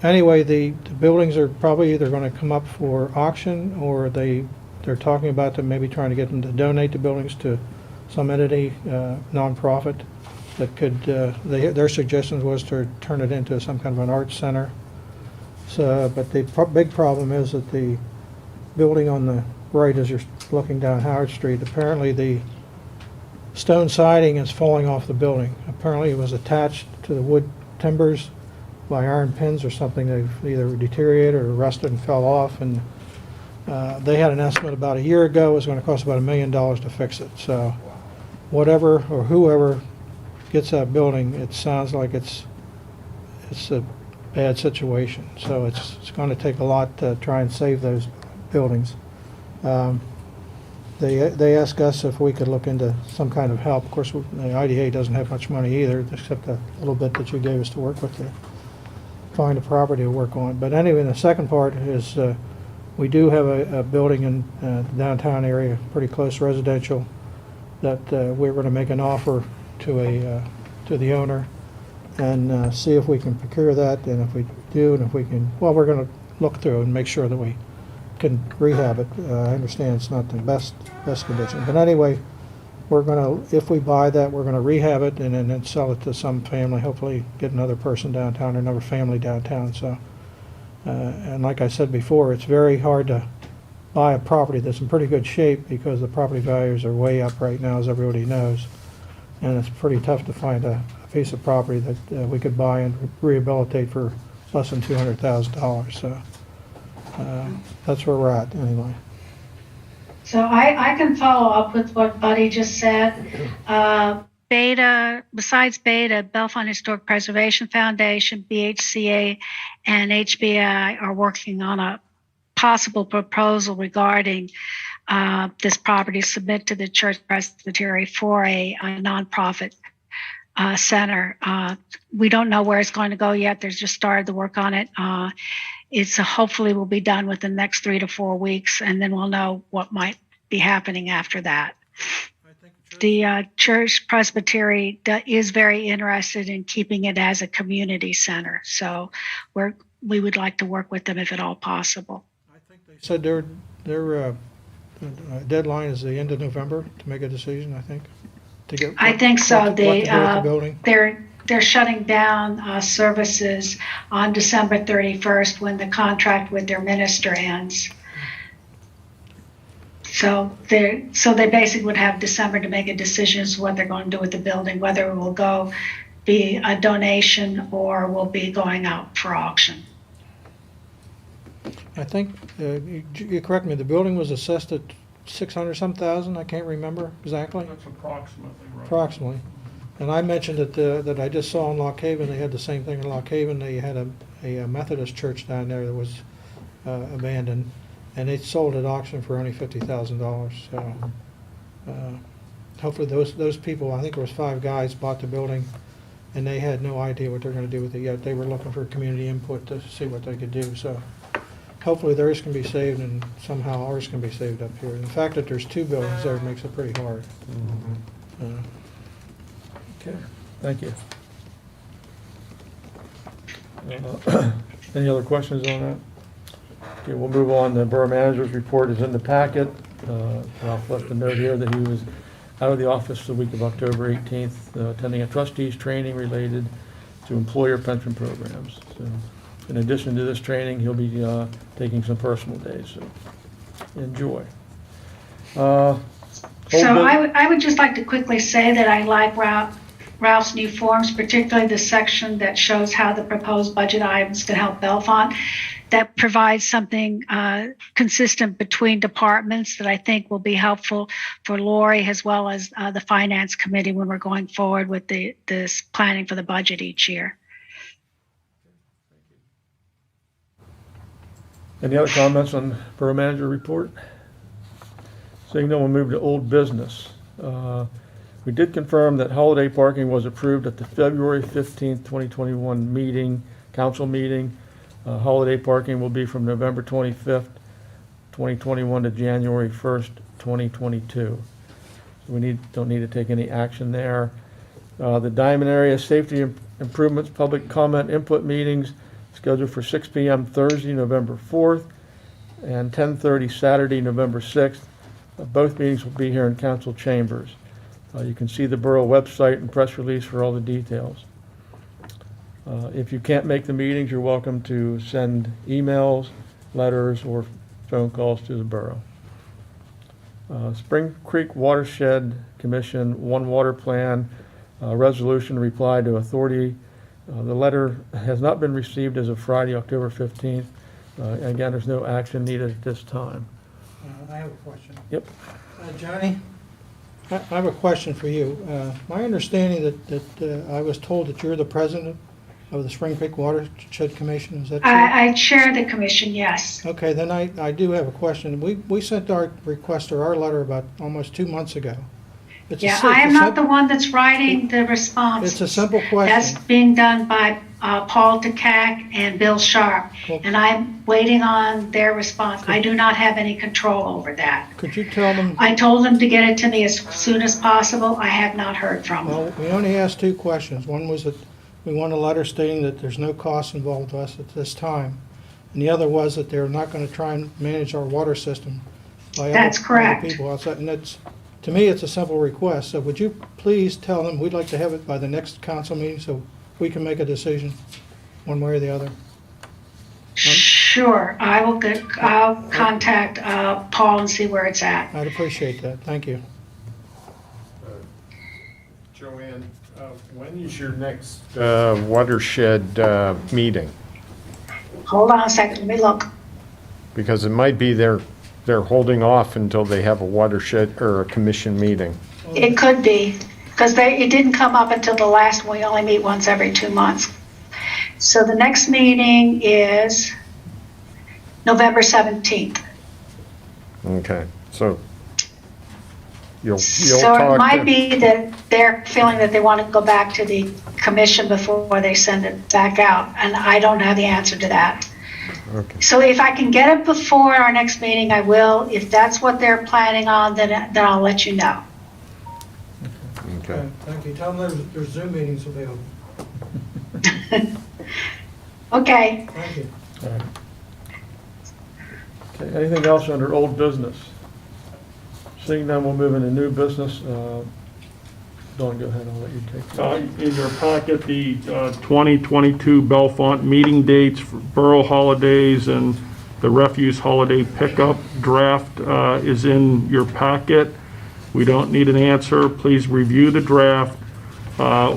anyway, the buildings are probably either going to come up for auction, or they're talking about them maybe trying to get them to donate the buildings to some entity, nonprofit, that could, their suggestion was to turn it into some kind of an arts center. So, but the big problem is that the building on the right, as you're looking down Howard Street, apparently the stone siding is falling off the building. Apparently it was attached to the wood timbers by iron pins or something. They've either deteriorated or rusted and fell off, and they had an estimate about a year ago it was going to cost about $1 million to fix it. So whatever or whoever gets that building, it sounds like it's a bad situation. So it's going to take a lot to try and save those buildings. They asked us if we could look into some kind of help. Of course, the IDA doesn't have much money either, except a little bit that you gave us to work with to find a property to work on. But anyway, the second part is we do have a building in the downtown area, pretty close residential, that we're going to make an offer to the owner and see if we can procure that. And if we do, and if we can, well, we're going to look through and make sure that we can rehab it. I understand it's not the best condition, but anyway, we're going to, if we buy that, we're going to rehab it and then sell it to some family, hopefully get another person downtown or another family downtown. So, and like I said before, it's very hard to buy a property that's in pretty good shape because the property values are way up right now, as everybody knows, and it's pretty tough to find a piece of property that we could buy and rehabilitate for less than $200,000. So that's where we're at anyway. So I can follow up with what Buddy just said. Besides Beta, Bellefonte Historic Preservation Foundation, BHCA, and HBI are working on a possible proposal regarding this property submit to the Church Presbytery for a nonprofit center. We don't know where it's going to go yet. They've just started the work on it. It's hopefully will be done within the next 3 to 4 weeks, and then we'll know what might be happening after that. The Church Presbytery is very interested in keeping it as a community center, so we would like to work with them if at all possible. I think they said they're deadline is the end of November to make a decision, I think? To get I what- think so. what to do with the building? They're shutting down services on December 31st when the contract with their minister ends. So they basically would have December to make a decision as to what they're going to do with the building, whether it will be a donation or will be going out for auction. I think, you correct me, the building was assessed at 600-some thousand, I can't remember exactly. That's approximately right. Approximately. And I mentioned that I just saw in Lock Haven, they had the same thing in Lock Haven. They had a Methodist church down there that was abandoned, and they sold at auction for only $50,000. So hopefully those people, I think there was 5 guys, bought the building, and they had no idea what they're going to do with it yet. They were looking for community input to see what they could do. So hopefully theirs can be saved, and somehow ours can be saved up here. And the fact that there's 2 buildings there makes it pretty hard. Okay, thank you. Any other questions on that? Okay, we'll move on. The Borough Manager's report is in the packet. Ralph left a note here that he was out of the office the week of October 18th, attending a trustees training related to employer pension programs. So in addition to this training, he'll be taking some personal days, so enjoy. So I would just like to quickly say that I like Ralph's new forms, particularly the section that shows how the proposed budget items can help Bellefonte. That provides something consistent between departments that I think will be helpful for Lori as well as the Finance Committee when we're going forward with this planning for the budget each year. Any other comments on Borough Manager report? Seeing no one, move to old business. We did confirm that holiday parking was approved at the February 15th, 2021 council meeting. Holiday parking will be from November 25th, 2021 to January 1st, 2022. So we don't need to take any action there. The Diamond Area Safety Improvements Public Comment Input Meetings scheduled for 6 p.m. Thursday, November 4th, and 10:30 Saturday, November 6th. Both meetings will be here in council chambers. You can see the borough website and press release for all the details. If you can't make the meetings, you're welcome to send emails, letters, or phone calls to the borough. Spring Creek Watershed Commission One Water Plan resolution reply to authority. The letter has not been received as of Friday, October 15th. Again, there's no action needed at this time. I have a question. Yep. Johnny, I have a question for you. My understanding that I was told that you're the president of the Spring Creek Watershed Commission, is that true? I chair the commission, yes. Okay, then I do have a question. We sent our request or our letter about almost 2 months ago. Yeah, I am not the one that's writing the response. It's a simple question. That's being done by Paul Takak and Bill Sharp, and I'm waiting on their response. I do not have any control over that. Could you tell them? I told them to get it to me as soon as possible. I have not heard from them. Well, we only asked 2 questions. One was that we want a letter stating that there's no cost involved to us at this time. And the other was that they're not going to try and manage our water system by That's other correct. people outside. And that's, to me, it's a simple request. So would you please tell them we'd like to have it by the next council meeting so we can make a decision one way or the other? Sure, I'll contact Paul and see where it's at. I'd appreciate that. Thank you. Joanne, when is your next watershed meeting? Hold on a second, let me look. Because it might be they're holding off until they have a watershed or a commission meeting. It could be, because it didn't come up until the last one. We only meet once every 2 months. So the next meeting is November 17th. Okay, so you'll So talk it might to- be that they're feeling that they want to go back to the commission before they send it back out, and I don't have the answer to that. Okay. So if I can get it before our next meeting, I will. If that's what they're planning on, then I'll let you know. Okay. Thank you. Tell them there's Zoom meetings available. Okay. Thank you. Okay, anything else under old business? Seeing none, we'll move into new business. Dawn, go ahead, I'll let you take that. In your packet, the 2022 Bellefonte meeting dates for borough holidays and the refuse holiday pickup draft is in your packet. We don't need an answer. Please review the draft.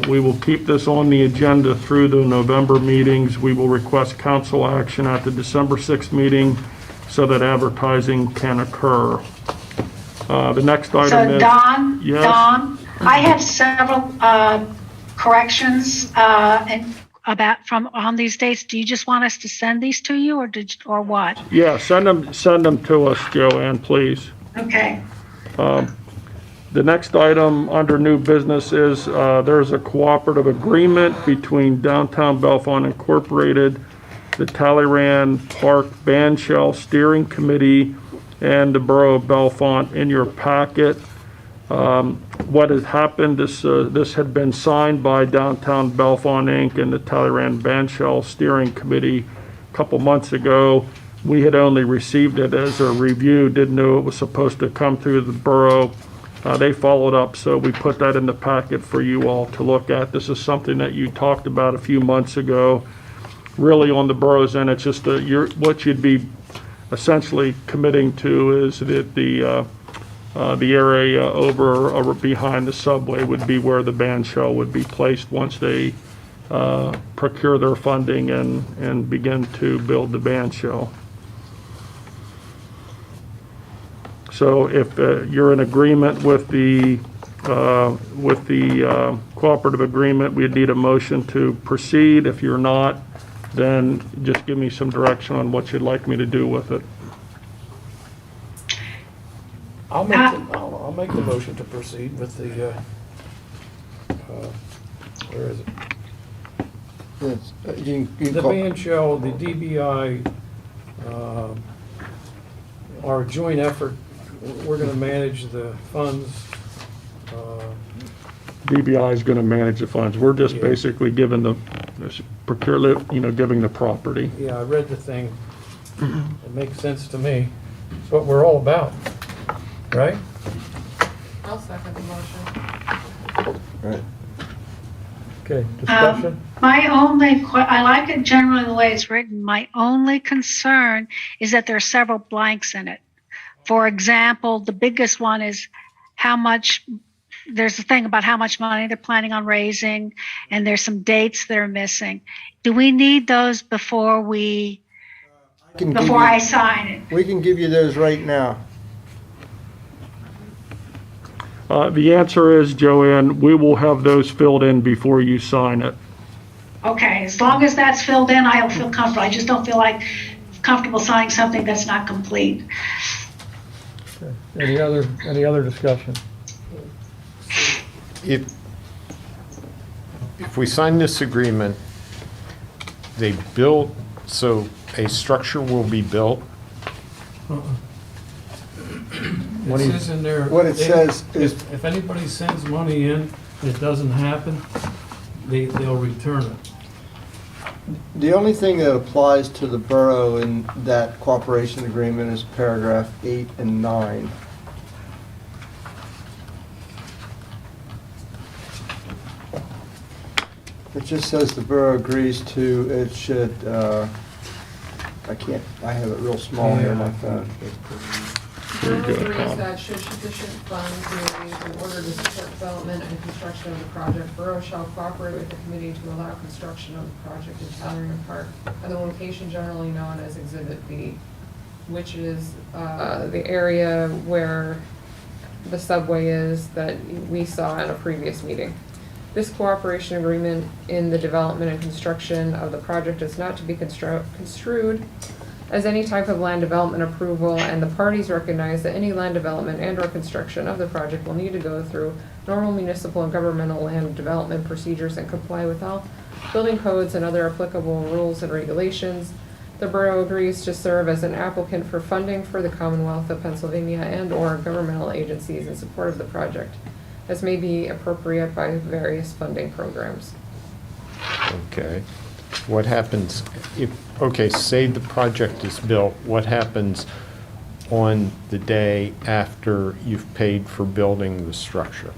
We will keep this on the agenda through the November meetings. We will request council action at the December 6th meeting so that advertising can occur. The next item So is... Don, Yes? Don, I have several corrections from on these dates. Do you just want us to send these to you, or what? Yeah, send them to us, Joanne, please. Okay. The next item under new business is there's a cooperative agreement between Downtown Bellefonte Incorporated, the Talleyrand Park Band Shell Steering Committee, and the Borough of Bellefonte in your packet. What has happened, this had been signed by Downtown Bellefonte Inc. and the Talleyrand Band Shell Steering Committee a couple months ago. We had only received it as a review, didn't know it was supposed to come through the borough. They followed up, so we put that in the packet for you all to look at. This is something that you talked about a few months ago. Really on the borough's end, it's just what you'd be essentially committing to is that the area over or behind the subway would be where the band shell would be placed once they procure their funding and begin to build the band shell. So if you're in agreement with the cooperative agreement, we'd need a motion to proceed. If you're not, then just give me some direction on what you'd like me to do with it. I'll make the motion to proceed with the, where is it? The band shell, the DBI, our joint effort, we're gonna manage the funds. DBI is going to manage the funds. We're just Yeah. basically giving giving the property. Yeah, I read the thing. It makes sense to me. It's what we're all about, right? I'll second the motion. Right. Okay, discussion? I like it generally the way it's written. My only concern is that there are several blanks in it. For example, the biggest one is there's a thing about how much money they're planning on raising, and there's some dates that are missing. Do we need those before I sign it? We can give you those right now. The answer is, Joanne, we will have those filled in before you sign it. Okay, as long as that's filled in, I'll feel comfortable. I just don't feel comfortable signing something that's not complete. Okay. Any other discussion? If we sign this agreement, so a structure will be built? It says in there. What it says is- If anybody sends money in, it doesn't happen, they'll return it. The only thing that applies to the borough in that cooperation agreement is paragraph 8 and 9. It just says the borough agrees to, it should, I have it real small here on my phone. Borough agrees that should sufficient funds be raised in order to support development and construction of the project, Borough shall cooperate with the committee to allow construction of the project in Talleyrand Park and the location generally known as Exhibit B, which is the area where the subway is that we saw in a previous meeting. This cooperation agreement in the development and construction of the project is not to be construed as any type of land development approval, and the parties recognize that any land development and/or construction of the project will need to go through normal municipal and governmental land development procedures and comply with all building codes and other applicable rules and regulations. The borough agrees to serve as an applicant for funding for the Commonwealth of Pennsylvania and/or governmental agencies in support of the project, as may be appropriate by various funding programs. Okay. What happens say the project is built, what happens on the day after you've paid for building the structure?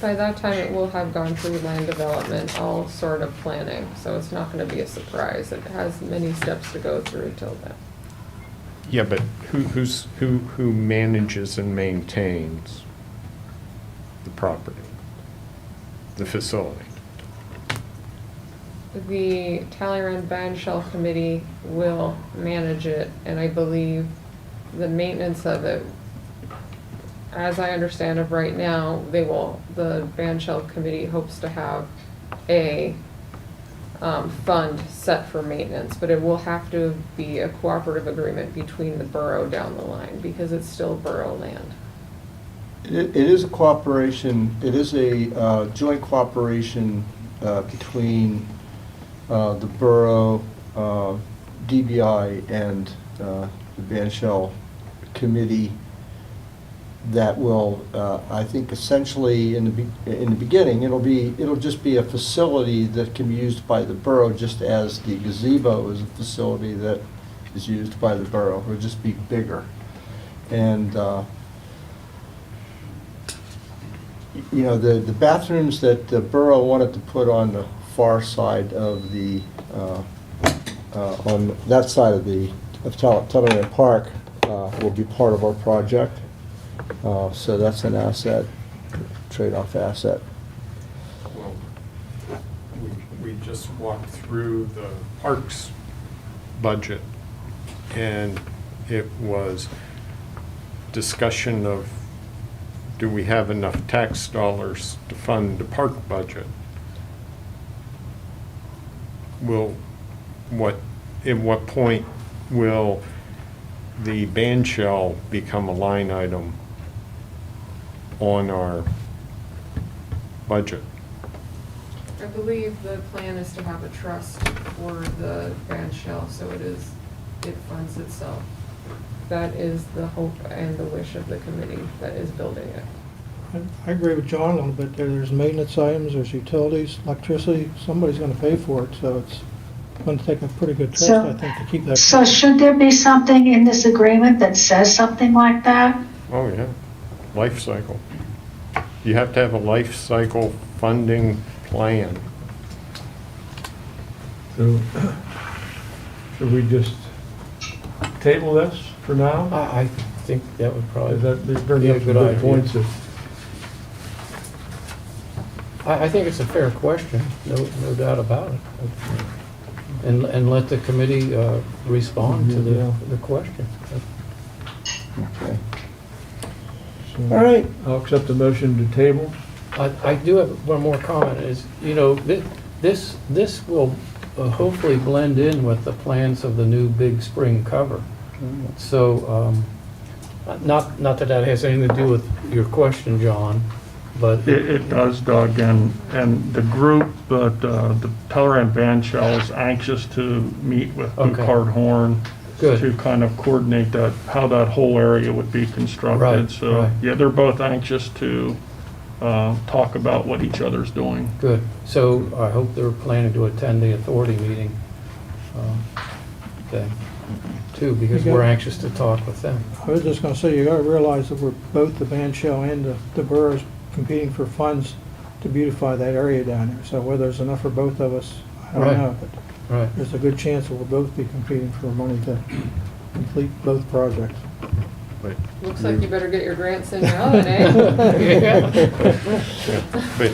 By that time, it will have gone through land development, all sort of planning, so it's not gonna be a surprise. It has many steps to go through till then. Yeah, but who manages and maintains the property, the facility? The Talleyrand Band Shell Committee will manage it, and I believe the maintenance of it, as I understand of right now, the Band Shell Committee hopes to have a fund set for maintenance, but it will have to be a cooperative agreement between the borough down the line, because it's still borough land. It is a cooperation, it is a joint cooperation between the borough, DBI, and the Ban Shell Committee that will, I think essentially in the beginning, it'll just be a facility that can be used by the borough, just as the gazebo is a facility that is used by the borough. It'll just be bigger. And, you know, the bathrooms that the borough wanted to put on the far side of the, on that side of Talleyrand Park will be part of our project. So that's an asset, trade-off asset. Well, we just walked through the parks budget, and it was discussion of, do we have enough tax dollars to fund the park budget? At what point will the band shell become a line item on our budget? I believe the plan is to have a trust for the band shell, so it funds itself. That is the hope and the wish of the committee that is building it. I agree with John a little bit there. There's maintenance items, there's utilities, electricity, somebody's gonna pay for it, so it's gonna take a pretty good trust, I think, to keep that. So should there be something in this agreement that says something like that? Oh, yeah, life cycle. You have to have a life cycle funding plan. So, should we just table this for now? I think that would probably Is that, there's been be a some good good idea. points of, I think it's a fair question, no doubt about it. And let the committee respond to Yeah. the question. Okay. so All right. I'll accept the motion to table. I do have one more comment, is, you know, this will hopefully blend in with the plans of the new big spring cover. So, not that that has anything to do with your question, John, but. It does, Doug, and the group, but the Talleyrand Band Shell is anxious to meet with Okay. Card Horn Good. to kind of coordinate that, how that whole area would be constructed. Right, So, right. yeah, they're both anxious to talk about what each other's doing. Good. So I hope they're planning to attend the authority meeting then, too, because we're anxious to talk with them. I was just gonna say, you gotta realize that we're both the band shell and the boroughs competing for funds to beautify that area down there. So whether there's enough for both of us, I Right. don't know, but Right. there's a good chance that we'll both be competing for money to complete both projects. But Looks like you better get your grants in now, then, eh? yeah, but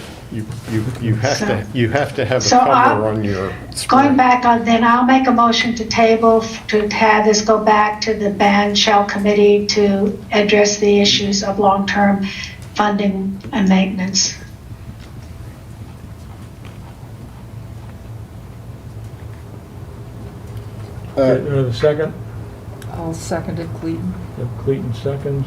you have to have a So, cover on your Going spring. back on, then I'll make a motion to table, to have this go back to the Band Shell Committee to address the issues of long-term funding and maintenance. A second? I'll second it, Clayton. Clayton seconds.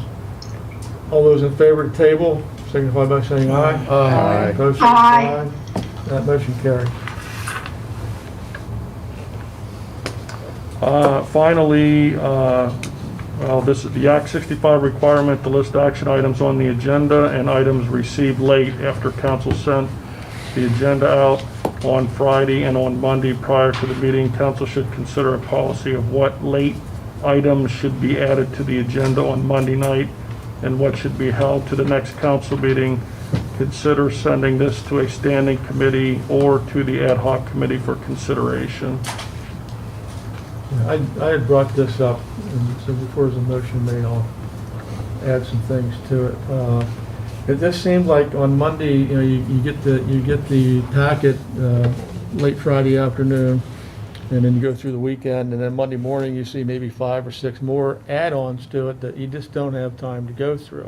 All those in favor to table, signify by saying aye. Aye. Opposed, same Aye. sign. That motion carries. Finally, well, this is the Act 65 requirement to list action items on the agenda and items received late after council sent the agenda out on Friday and on Monday prior to the meeting. Council should consider a policy of what late items should be added to the agenda on Monday night and what should be held to the next council meeting. Consider sending this to a standing committee or to the ad hoc committee for consideration. I had brought this up, and so before there's a motion made, I'll add some things to it. It just seemed like on Monday, you get the packet late Friday afternoon, and then you go through the weekend, and then Monday morning you see maybe 5 or 6 more add-ons to it that you just don't have time to go through.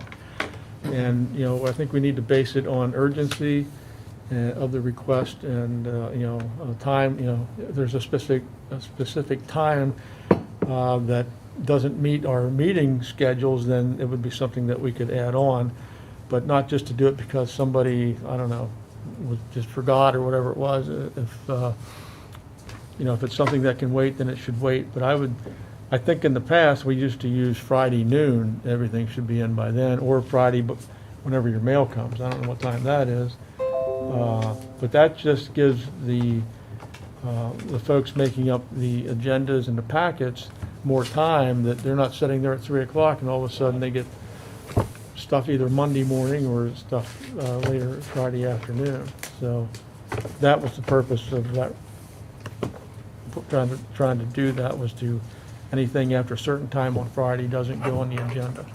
And I think we need to base it on urgency of the request and time. If there's a specific time that doesn't meet our meeting schedules, then it would be something that we could add on, but not just to do it because somebody, I don't know, just forgot or whatever it was. If it's something that can wait, then it should wait. But I think in the past, we used to use Friday noon. Everything should be in by then, or Friday, but whenever your mail comes. I don't know what time that is. But that just gives the folks making up the agendas and the packets more time, that they're not sitting there at 3 o'clock and all of a sudden they get stuff either Monday morning or stuff later Friday afternoon. So that was the purpose of that. Trying to do that was to, anything after a certain time on Friday doesn't go on the agenda.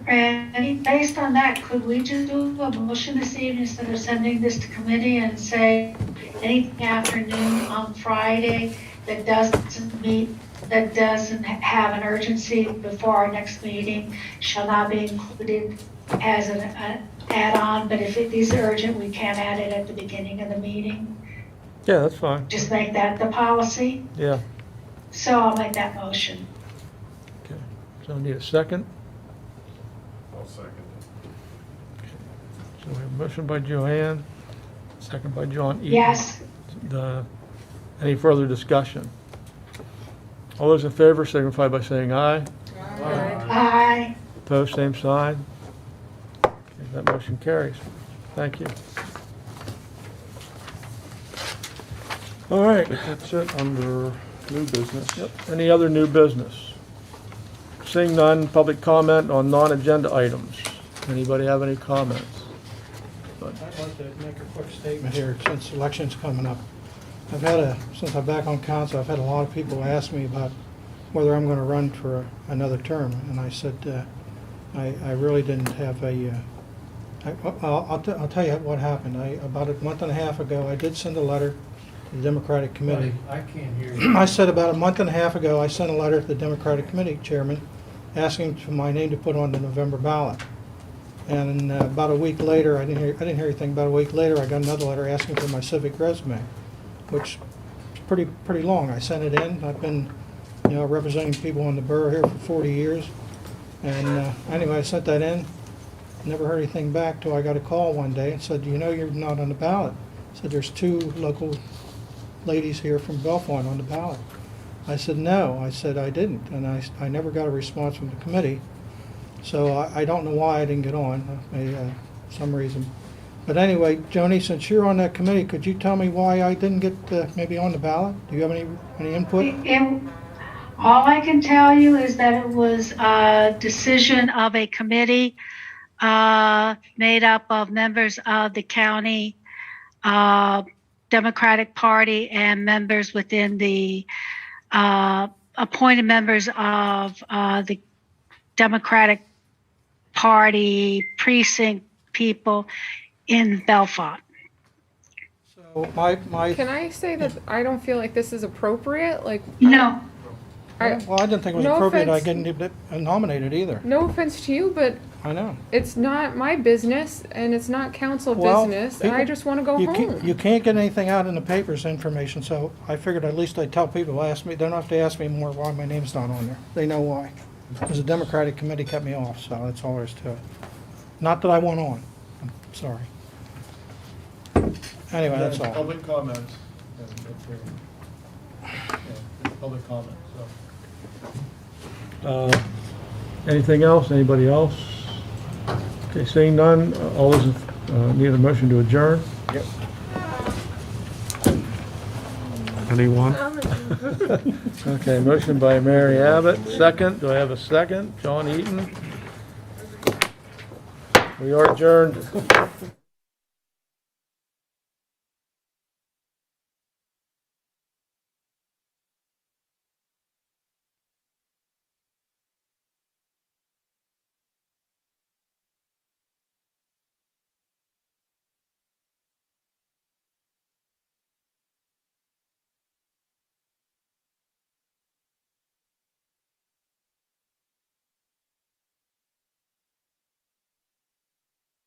And based on that, could we just do a motion this evening instead of sending this to committee and say anything afternoon on Friday that doesn't have an urgency before our next meeting shall not be included as an add-on, but if it is urgent, we can add it at the beginning of the meeting? Yeah, that's fine. Just make that the policy? Yeah. So I'll make that motion. Okay. So I need a second. I'll second it. So we have a motion by Joanne, second by John Eaton. Yes. Any further discussion? All those in favor signify by saying aye. Aye. Opposed, same sign. Okay, that motion carries. Thank you. All right. That's it under new business. Yep. Any other new business? Seeing none, public comment on non-agenda items. Anybody have any comments? I'd like to make a quick statement here, since election's coming up. Since I'm back on council, I've had a lot of people ask me about whether I'm going to run for another term, and I said I really didn't have I'll tell you what happened. About a month and a half ago, I did send a letter to the Democratic Committee. I can't hear you. I said about a month and a half ago, I sent a letter to the Democratic Committee chairman asking for my name to put on the November ballot. And about a week later, I didn't hear anything. About a week later, I got another letter asking for my civic resume, which is pretty long. I sent it in. I've been, representing people in the borough here for 40 years. And anyway, I sent that in. Never heard anything back till I got a call one day and said, you're not on the ballot. I said, there's 2 local ladies here from Bellefonte on the ballot. I said, no. I said, I didn't. And I never got a response from the committee. So I don't know why I didn't get on, some reason. But anyway, Joni, since you're on that committee, could you tell me why I didn't get maybe on the ballot? Do you have any input? All I can tell you is that it was a decision of a committee made up of members of the county Democratic Party and members within the appointed members of the Democratic Party precinct people in Bellefonte. So my Can I say that I don't feel like this is appropriate? Like, No. well, I didn't think it was No appropriate. I offense. didn't get nominated either. no offense to you, but I know. it's not my business and it's not council Well, business, and I people- just want to go home. You can't get anything out in the papers, information, so I figured at least I'd tell people, they don't have to ask me more why my name's not on there. They know why. Because the Democratic Committee cut me off, so that's all there is to it. Not that I want on. I'm sorry. Anyway, that's all. Public comments. Public comments, so. Anything else? Anybody else? Okay, seeing none, all those, need a motion to adjourn? Yep. Anyone? Okay, motion by Mary Abbott, second. Do I have a second? John Eaton. We are adjourned.